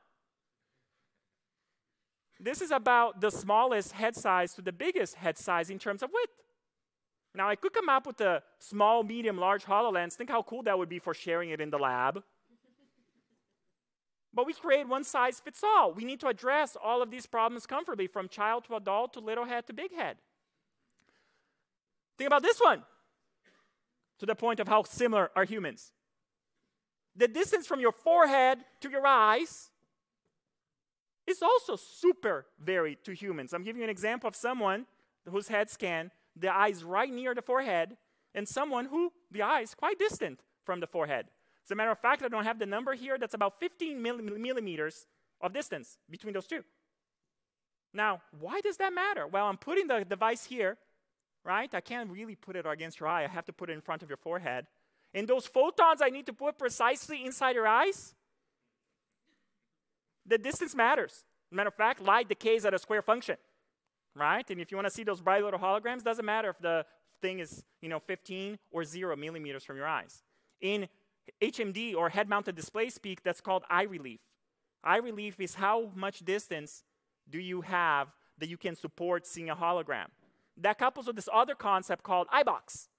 This is about the smallest head size to the biggest head size in terms of width. Now, I could come up with a small, medium, large HoloLens. Think how cool that would be for sharing it in the lab. But we create one size fits all. We need to address all of these problems comfortably, from child to adult to little head to big head. Think about this one, to the point of how similar are humans. The distance from your forehead to your eyes is also super varied to humans. I'm giving you an example of someone whose head scan, the eye is right near the forehead, and someone who the eye is quite distant from the forehead. As a matter of fact, I don't have the number here. That's about 15 millimeters of distance between those two. Now, why does that matter? Well, I'm putting the device here, right? I can't really put it against your eye. I have to put it in front of your forehead. And those photons I need to put precisely inside your eyes, the distance matters. As a matter of fact, light decays at a square function, right? And if you want to see those bright little holograms, doesn't matter if the thing is 15 or 0 millimeters from your eyes. In HMD, or head-mounted display speak, that's called eye relief. Eye relief is how much distance do you have that you can support seeing a hologram. That couples with this other concept called eye box.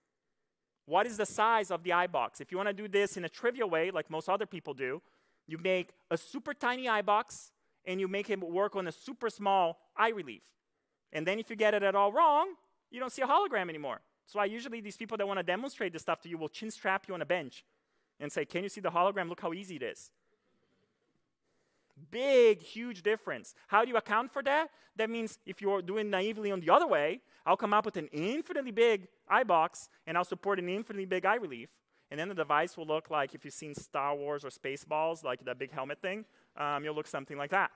What is the size of the eye box? If you want to do this in a trivial way, like most other people do, you make a super tiny eye box, and you make it work on a super small eye relief. And then if you get it at all wrong, you don't see a hologram anymore. So why usually these people that want to demonstrate this stuff to you will chin strap you on a bench and say, can you see the hologram? Look how easy it is. Big, huge difference. How do you account for that? That means if you're doing naively on the other way, I'll come up with an infinitely big eye box, and I'll support an infinitely big eye relief. And then the device will look like, if you've seen Star Wars or Spaceballs, like that big helmet thing, you'll look something like that.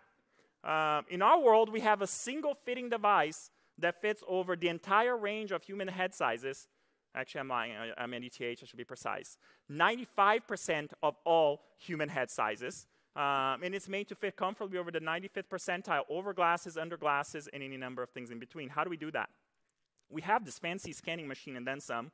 In our world, we have a single fitting device that fits over the entire range of human head sizes. Actually, I'm lying. I'm at ETH. I should be precise. 95% of all human head sizes. And it's made to fit comfortably over the 95th percentile, over glasses, under glasses, and any number of things in between. How do we do that? We have this fancy scanning machine and then some.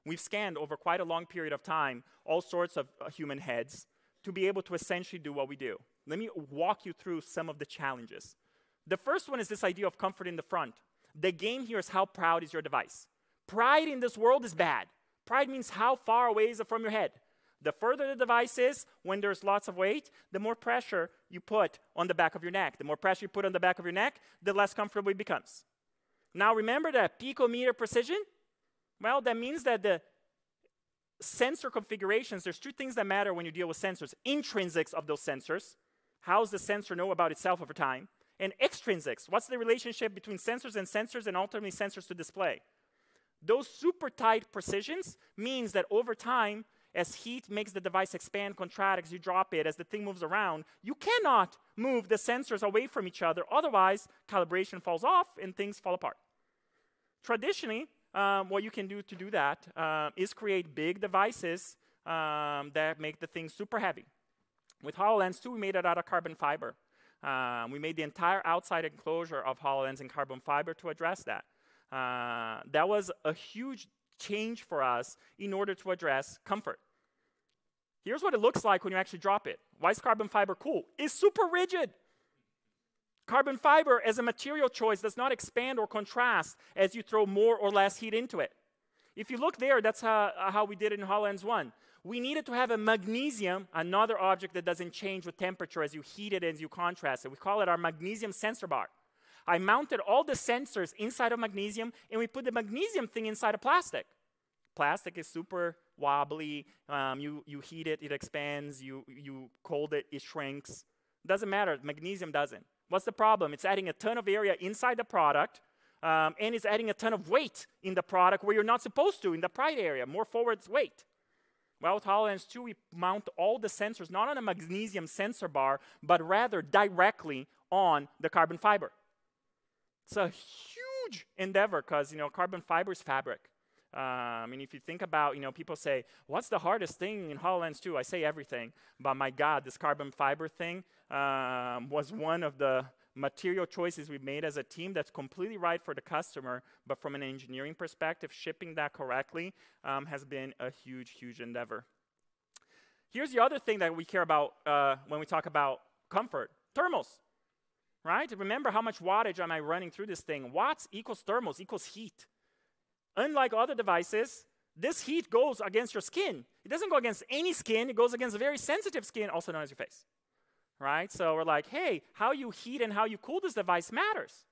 We've scanned over quite a long period of time all sorts of human heads to be able to essentially do what we do. Let me walk you through some of the challenges. The first one is this idea of comfort in the front. The game here is how proud is your device. Pride in this world is bad. Pride means how far away is it from your head. The further the device is, when there's lots of weight, the more pressure you put on the back of your neck. The more pressure you put on the back of your neck, the less comfortable it becomes. Now remember that picometer precision? Well, that means that the sensor configurations, there's two things that matter when you deal with sensors. Intrinsics of those sensors. How does the sensor know about itself over time? And extrinsics. What's the relationship between sensors and ultimately sensors to display? Those super tight precisions means that over time, as heat makes the device expand, contract, as you drop it, as the thing moves around, you cannot move the sensors away from each other. Otherwise, calibration falls off and things fall apart. Traditionally, what you can do to do that is create big devices that make the thing super heavy. With HoloLens 2, we made it out of carbon fiber. We made the entire outside enclosure of HoloLens in carbon fiber to address that. That was a huge change for us in order to address comfort. Here's what it looks like when you actually drop it. Why is carbon fiber cool? It's super rigid. Carbon fiber as a material choice does not expand or contrast as you throw more or less heat into it. If you look there, that's how we did it in HoloLens 1. We needed to have a magnesium, another object that doesn't change with temperature as you heat it, as you contrast it. We call it our magnesium sensor bar. I mounted all the sensors inside of magnesium, and we put the magnesium thing inside of plastic. Plastic is super wobbly. You heat it, it expands. You cold it, it shrinks. Doesn't matter. Magnesium doesn't. What's the problem? It's adding a ton of area inside the product, and it's adding a ton of weight in the product where you're not supposed to, in the pride area, more forward weight. Well, with HoloLens 2, we mount all the sensors, not on a magnesium sensor bar, but rather directly on the carbon fiber. It's a huge endeavor because, carbon fiber is fabric. And if you think about, people say, what's the hardest thing in HoloLens 2? I say everything. But my God, this carbon fiber thing was one of the material choices we made as a team that's completely right for the customer. But from an engineering perspective, shipping that correctly has been a huge, huge endeavor. Here's the other thing that we care about when we talk about comfort, thermals. Right? Remember how much wattage am I running through this thing? Watts equals thermals equals heat. Unlike other devices, this heat goes against your skin. It doesn't go against any skin. It goes against a very sensitive skin, also known as your face. Right? So we're like, hey, how you heat and how you cool this device matters.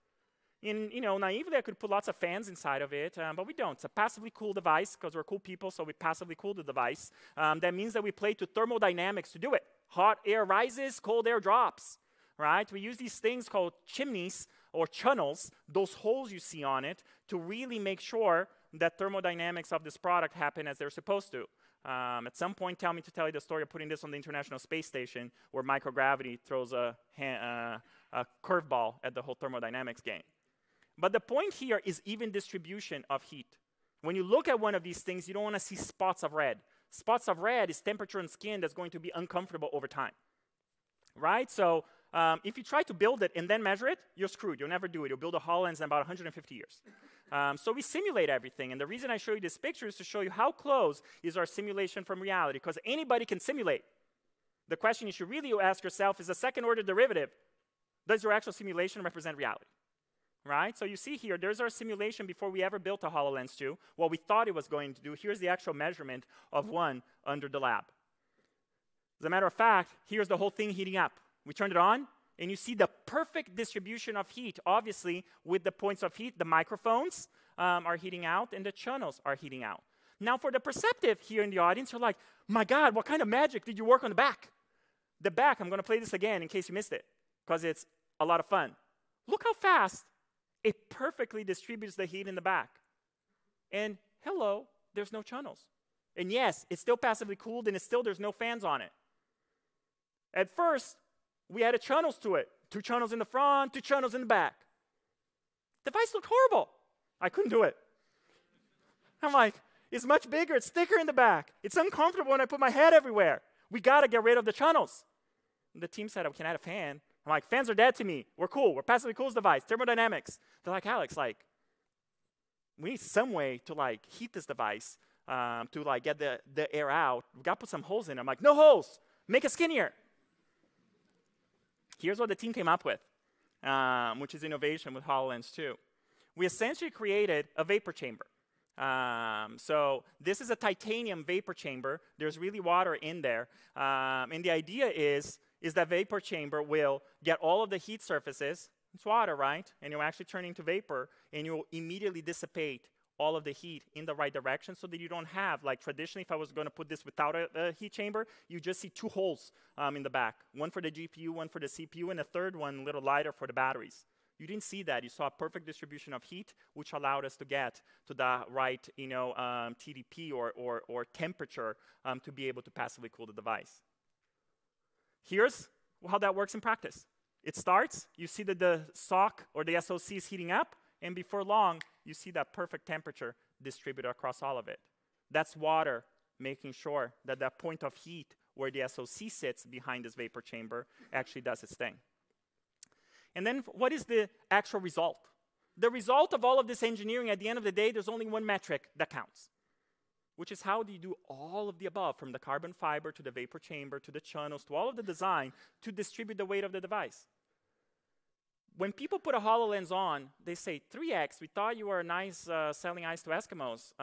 Naively, I could put lots of fans inside of it, but we don't. It's a passively cool device because we're cool people, so we passively cool the device. That means that we play to thermodynamics to do it. Hot air rises, cold air drops. Right? We use these things called chimneys or channels, those holes you see on it, to really make sure that thermodynamics of this product happen as they're supposed to. At some point, tell you the story of putting this on the International Space Station, where microgravity throws a curveball at the whole thermodynamics game. But the point here is even distribution of heat. When you look at one of these things, you don't want to see spots of red. Spots of red is temperature on skin that's going to be uncomfortable over time. Right? So if you try to build it and then measure it, you're screwed. You'll never do it. You'll build a HoloLens in about 150 years. So we simulate everything. And the reason I show you this picture is to show you how close is our simulation from reality, because anybody can simulate. The question you should really ask yourself is a second-order derivative. Does your actual simulation represent reality? Right? So you see here, there's our simulation before we ever built a HoloLens 2, what we thought it was going to do. Here's the actual measurement of one under the lab. As a matter of fact, here's the whole thing heating up. We turned it on, and you see the perfect distribution of heat. Obviously, with the points of heat, the microphones are heating out, and the channels are heating out. Now, for the perceptive here in the audience, you're like, my God, what kind of magic did you work on the back? The back, I'm going to play this again in case you missed it, because it's a lot of fun. Look how fast it perfectly distributes the heat in the back. And hello, there's no channels. And yes, it's still passively cooled, and there's no fans on it. At first, we added channels to it. 2 channels in the front, 2 channels in the back. The device looked horrible. I couldn't do it. I'm like, it's much bigger, it's thicker in the back. It's uncomfortable when I put my head everywhere. We got to get rid of the channels. And the team said, we can add a fan. I'm like, fans are dead to me. We're cool. We're passively cool device, thermodynamics. They're like, Alex, we need some way to heat this device to get the air out. We got to put some holes in it. I'm like, no holes. Make it skinnier. Here's what the team came up with, which is innovation with HoloLens 2. We essentially created a vapor chamber. So this is a titanium vapor chamber. There's really water in there. And the idea is that vapor chamber will get all of the heat surfaces. It's water, right? And you'll actually turn into vapor, and you'll immediately dissipate all of the heat in the right direction so that you don't have, traditionally, if I was going to put this without a heat chamber, you just see 2 holes in the back. One for the GPU, one for the CPU, and a third one a little lighter for the batteries. You didn't see that. You saw a perfect distribution of heat, which allowed us to get to the right TDP or temperature to be able to passively cool the device. Here's how that works in practice. It starts, you see that the SoC or the SoC is heating up, and before long, you see that perfect temperature distributed across all of it. That's water making sure that that point of heat where the SoC sits behind this vapor chamber actually does its thing. And then what is the actual result? The result of all of this engineering, at the end of the day, there's only one metric that counts, which is how do you do all of the above, from the carbon fiber to the vapor chamber to the channels to all of the design to distribute the weight of the device. When people put a HoloLens on, they say, 3x, we thought you were nice selling ice to Eskimos.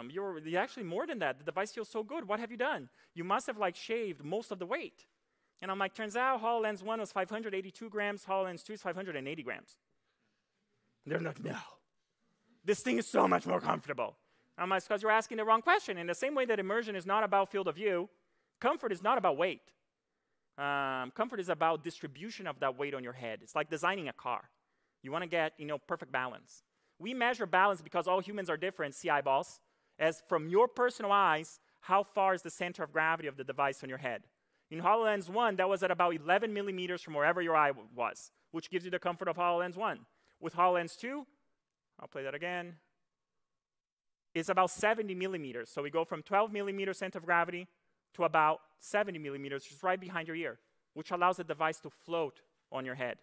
You're actually more than that. The device feels so good. What have you done? You must have shaved most of the weight. And I'm like, turns out HoloLens 1 was 582 grams, HoloLens 2 is 580 grams. They're like, no. This thing is so much more comfortable. I'm like, because you're asking the wrong question. In the same way that immersion is not about field of view, comfort is not about weight. Comfort is about distribution of that weight on your head. It's like designing a car. You want to get, perfect balance. We measure balance because all humans are different, see eyeballs, as from your personal eyes, how far is the center of gravity of the device on your head. In HoloLens 1, that was at about 11 millimeters from wherever your eye was, which gives you the comfort of HoloLens 1. with HoloLens 2, I'll play that again, is about 70 millimeters. So we go from 12 millimeters center of gravity to about 70 millimeters, just right behind your ear, which allows the device to float on your head.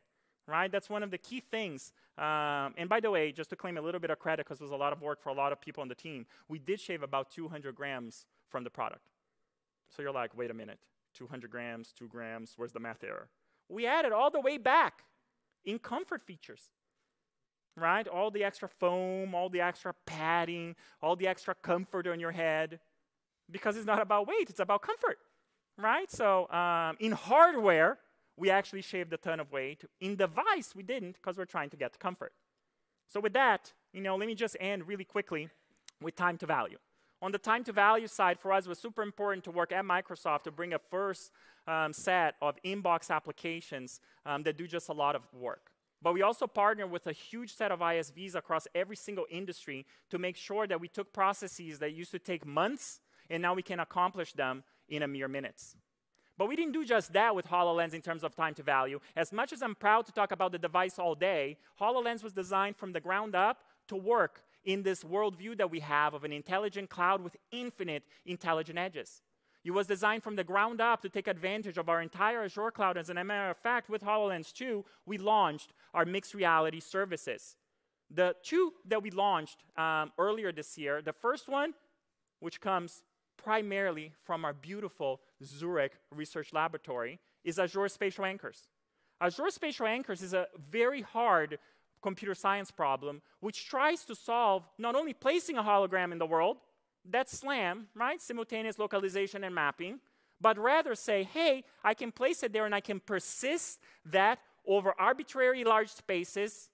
Right? That's one of the key things. And by the way, just to claim a little bit of credit, because it was a lot of work for a lot of people on the team, we did shave about 200 grams from the product. So you're like, wait a minute, 200 grams, 2 grams, where's the math error? We added all the way back in comfort features. Right? All the extra foam, all the extra padding, all the extra comfort on your head, because it's not about weight, it's about comfort. Right? So in hardware, we actually shaved a ton of weight. In device, we didn't, because we're trying to get comfort. So with that, let me just end really quickly with time to value. On the time to value side, for us, it was super important to work at Microsoft to bring a first set of inbox applications that do just a lot of work. But we also partnered with a huge set of ISVs across every single industry to make sure that we took processes that used to take months, and now we can accomplish them in a mere minutes. But we didn't do just that with HoloLens in terms of time to value. As much as I'm proud to talk about the device all day, HoloLens was designed from the ground up to work in this worldview that we have of an intelligent cloud with infinite intelligent edges. It was designed from the ground up to take advantage of our entire Azure cloud. As a matter of fact, with HoloLens 2, we launched our mixed reality services. The two that we launched earlier this year, the first one, which comes primarily from our beautiful Zurich research laboratory, is Azure Spatial Anchors. Azure Spatial Anchors is a very hard computer science problem which tries to solve not only placing a hologram in the world, that's SLAM, right? Simultaneous localization and mapping, but rather say, hey, I can place it there and I can persist that over arbitrary large spaces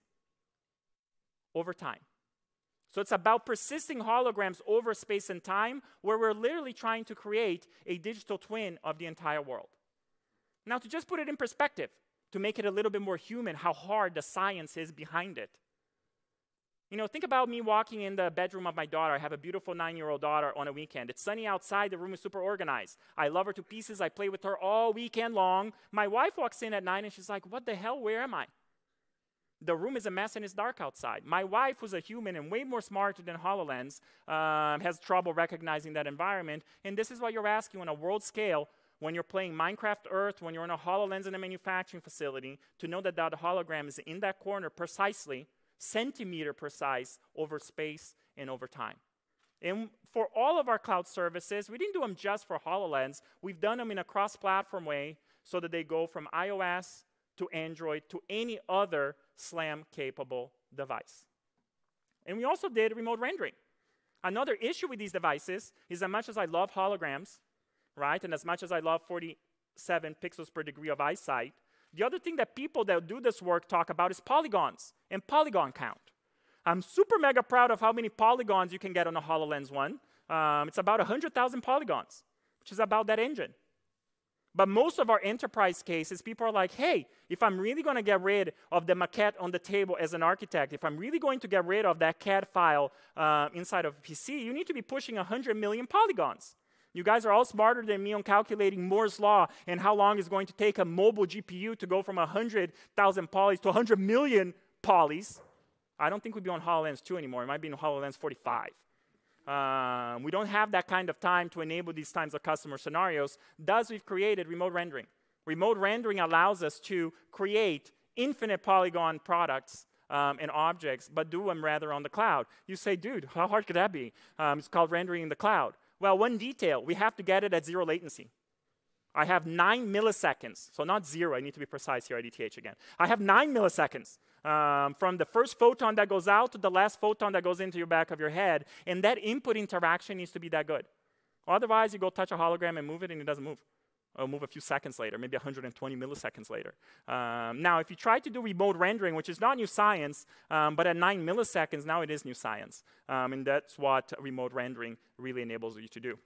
over time. So it's about persisting holograms over space and time, where we're literally trying to create a digital twin of the entire world. Now, to just put it in perspective, to make it a little bit more human, how hard the science is behind it. Think about me walking in the bedroom of my daughter. I have a beautiful 9-year-old daughter on a weekend. It's sunny outside. The room is super organized. I love her to pieces. I play with her all weekend long. My wife walks in at 9 and she's like, what the hell? Where am I? The room is a mess and it's dark outside. My wife, who's a human and way more smarter than HoloLens, has trouble recognizing that environment. And this is what you're asking on a world scale when you're playing Minecraft Earth, when you're in a HoloLens in a manufacturing facility, to know that that hologram is in that corner precisely, centimeter precise, over space and over time. And for all of our cloud services, we didn't do them just for HoloLens. We've done them in a cross-platform way so that they go from iOS to Android to any other SLAM-capable device. And we also did remote rendering. Another issue with these devices is, as much as I love holograms, right, and as much as I love 47 pixels per degree of eyesight, the other thing that people that do this work talk about is polygons and polygon count. I'm super mega proud of how many polygons you can get on a HoloLens 1. It's about 100,000 polygons, which is about that engine. But most of our enterprise cases, people are like, hey, if I'm really going to get rid of the maquette on the table as an architect, if I'm really going to get rid of that CAD file inside of a PC, you need to be pushing 100 million polygons. You guys are all smarter than me on calculating Moore's law and how long it's going to take a mobile GPU to go from 100,000 polys to 100 million polys. I don't think we'd be on HoloLens 2 anymore. It might be in HoloLens 45. We don't have that kind of time to enable these kinds of customer scenarios. Thus, we've created remote rendering. Remote rendering allows us to create infinite polygon products and objects, but do them rather on the cloud. You say, dude, how hard could that be? It's called rendering in the cloud. Well, one detail, we have to get it at 0 latency. I have 9 milliseconds, so not 0, I need to be precise here at ETH again. I have 9 milliseconds from the first photon that goes out to the last photon that goes into your back of your head, and that input interaction needs to be that good. Otherwise, you go touch a hologram and move it, and it doesn't move. It'll move a few seconds later, maybe 120 milliseconds later. Now, if you try to do remote rendering, which is not new science, but at 9 milliseconds, now it is new science. And that's what remote rendering really enables you to do.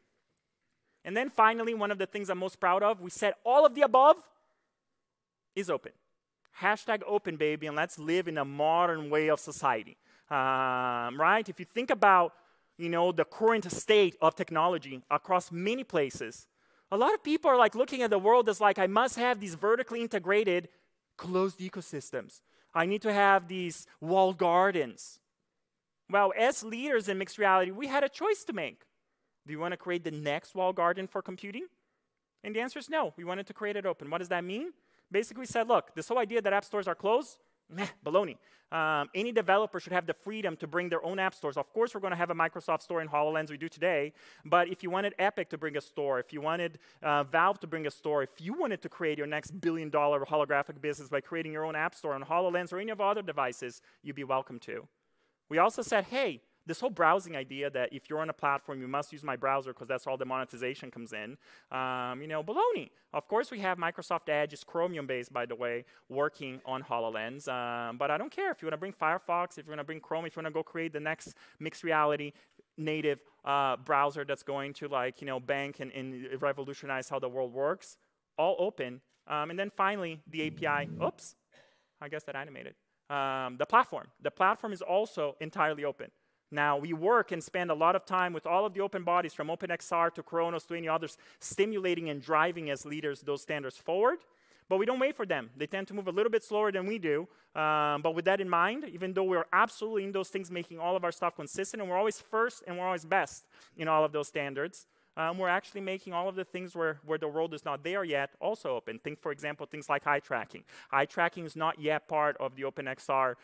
And then finally, one of the things I'm most proud of, we said all of the above is open. Hashtag open, baby, and let's live in a modern way of society. Right? If you think about, the current state of technology across many places, a lot of people are like looking at the world as like, I must have these vertically integrated closed ecosystems. I need to have these walled gardens. Well, as leaders in mixed reality, we had a choice to make. Do you want to create the next walled garden for computing? And the answer is no. We wanted to create it open. What does that mean? Basically, we said, look, this whole idea that app stores are closed, baloney. Any developer should have the freedom to bring their own app stores. Of course, we're going to have a Microsoft store in HoloLens, we do today. But if you wanted Epic to bring a store, if you wanted Valve to bring a store, if you wanted to create your next billion-dollar holographic business by creating your own app store on HoloLens or any of our other devices, you'd be welcome to. We also said, hey, this whole browsing idea that if you're on a platform, you must use my browser because that's all the monetization comes in, baloney. Of course, we have Microsoft Edge, it's Chromium-based, by the way, working on HoloLens. But I don't care if you want to bring Firefox, if you want to bring Chrome, if you want to go create the next mixed reality native browser that's going to bank and revolutionize how the world works, all open. And then finally, the API, oops, I guess that animated. The platform. The platform is also entirely open. Now, we work and spend a lot of time with all of the open bodies, from OpenXR to Kronos to any others, stimulating and driving as leaders those standards forward. But we don't wait for them. They tend to move a little bit slower than we do. But with that in mind, even though we're absolutely in those things, making all of our stuff consistent, and we're always first and we're always best in all of those standards, we're actually making all of the things where the world is not there yet also open. Think, for example, things like eye tracking. Eye tracking is not yet part of the OpenXR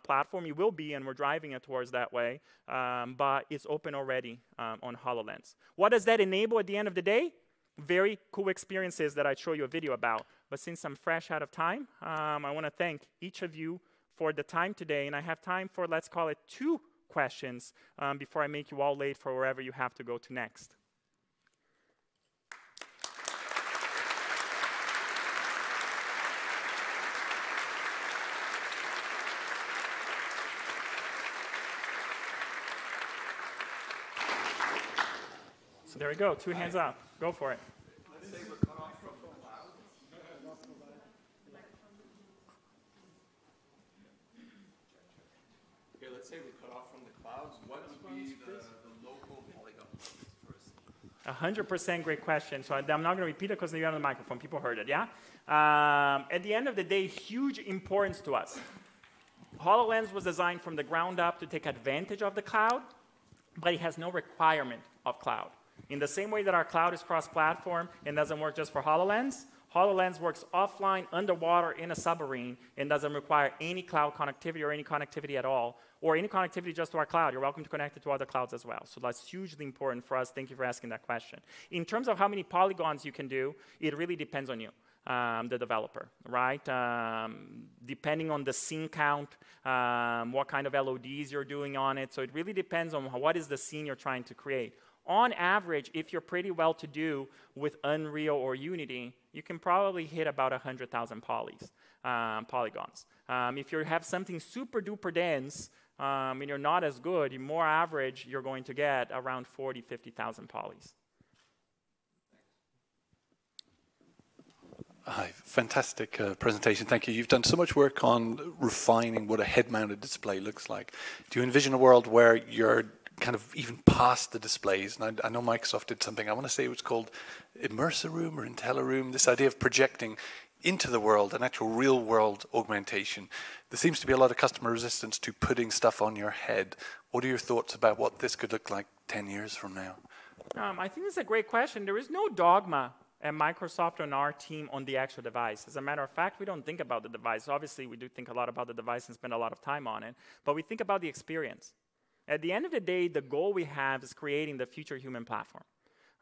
platform. It will be, and we're driving it towards that way. But it's open already on HoloLens. What does that enable at the end of the day? Very cool experiences that I'd show you a video about. But since I'm fresh out of time, I want to thank each of you for the time today. And I have time for, let's call it, 2 questions before I make you all late for wherever you have to go to next. So there we go, 2 hands up. Go for it. Let's say we're cut off from the cloud. Okay, let's say we're cut off from the clouds. What would be the local polygon for us? 100% great question. So I'm not going to repeat it because you're on the microphone. People heard it, yeah? At the end of the day, huge importance to us. HoloLens was designed from the ground up to take advantage of the cloud, but it has no requirement of cloud. In the same way that our cloud is cross-platform and doesn't work just for HoloLens, HoloLens works offline, underwater, in a submarine, and doesn't require any cloud connectivity or any connectivity at all, or any connectivity just to our cloud. You're welcome to connect it to other clouds as well. So that's hugely important for us. Thank you for asking that question. In terms of how many polygons you can do, it really depends on you, the developer, right? Depending on the scene count, what kind of LODs you're doing on it. So it really depends on what is the scene you're trying to create. On average, if you're pretty well-to-do with Unreal or Unity, you can probably hit about 100,000 polygons. If you have something super-duper dense and you're not as good, you're more average, you're going to get around 40, 50,000 polys. Hi, fantastic presentation. Thank you. You've done so much work on refining what a head-mounted display looks like. Do you envision a world where you're kind of even past the displays? And I know Microsoft did something, I want to say it was called Immerser Room or IntelliRoom, this idea of projecting into the world an actual real-world augmentation. There seems to be a lot of customer resistance to putting stuff on your head. What are your thoughts about what this could look like 10 years from now? I think that's a great question. There is no dogma at Microsoft on our team on the actual device. As a matter of fact, we don't think about the device. Obviously, we do think a lot about the device and spend a lot of time on it, but we think about the experience. At the end of the day, the goal we have is creating the future human platform,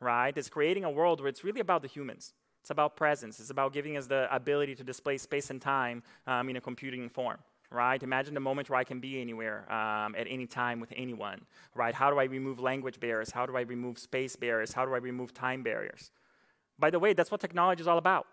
right? It's creating a world where it's really about the humans. It's about presence. It's about giving us the ability to display space and time in a computing form, right? Imagine the moment where I can be anywhere at any time with anyone, right? How do I remove language barriers? How do I remove space barriers? How do I remove time barriers? By the way, that's what technology is all about.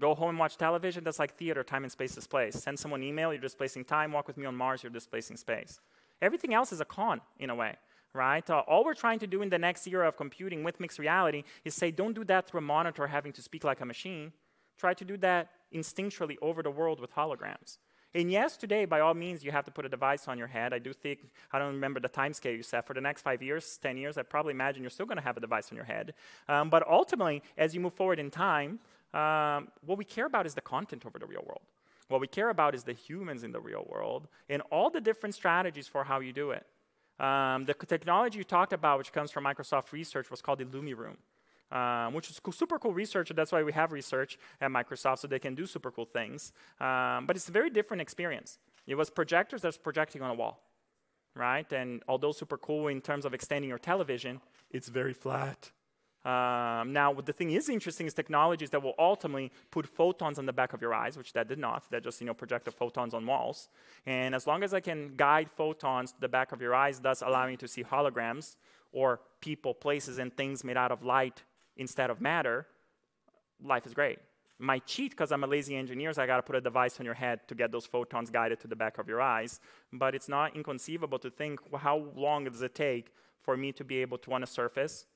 Go home and watch television, that's like theater, time and space displays. Send someone an email, you're displacing time. Walk with me on Mars, you're displacing space. Everything else is a con, in a way, right? All we're trying to do in the next era of computing with mixed reality is say, don't do that through a monitor having to speak like a machine. Try to do that instinctually over the world with holograms. And yes, today, by all means, you have to put a device on your head. I do think, I don't remember the time scale you set. For the next 5 years, 10 years, I probably imagine you're still going to have a device on your head. But ultimately, as you move forward in time, what we care about is the content over the real world. What we care about is the humans in the real world and all the different strategies for how you do it. The technology you talked about, which comes from Microsoft Research, was called the Lumi Room, which is super cool research. And that's why we have research at Microsoft, so they can do super cool things. But it's a very different experience. It was projectors that's projecting on a wall, right? And although super cool in terms of extending your television, it's very flat. Now, what the thing is interesting is technologies that will ultimately put photons on the back of your eyes, which that did not. That just projected photons on walls. And as long as I can guide photons to the back of your eyes, thus allowing you to see holograms or people, places, and things made out of light instead of matter, life is great. My cheat, because I'm a lazy engineer, is I got to put a device on your head to get those photons guided to the back of your eyes. But it's not inconceivable to think, well, how long does it take for me to be able to, on a surface,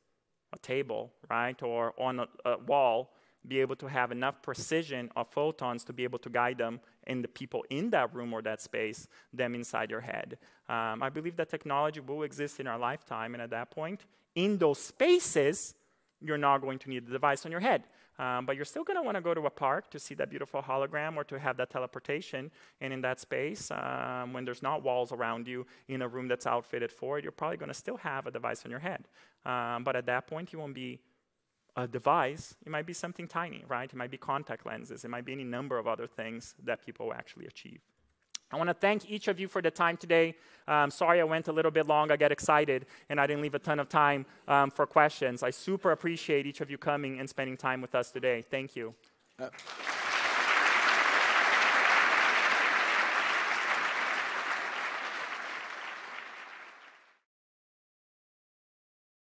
a table, right, or on a wall, be able to have enough precision of photons to be able to guide them and the people in that room or that space, them inside your head. I believe that technology will exist in our lifetime, and at that point, in those spaces, you're not going to need the device on your head. But you're still going to want to go to a park to see that beautiful hologram or to have that teleportation. And in that space, when there's not walls around you in a room that's outfitted for it, you're probably going to still have a device on your head. But at that point, it won't be a device. It might be something tiny, right? It might be contact lenses. It might be any number of other things that people will actually achieve. I want to thank each of you for the time today. Sorry I went a little bit long. I get excited, and I didn't leave a ton of time for questions. I super appreciate each of you coming and spending time with us today. Thank you.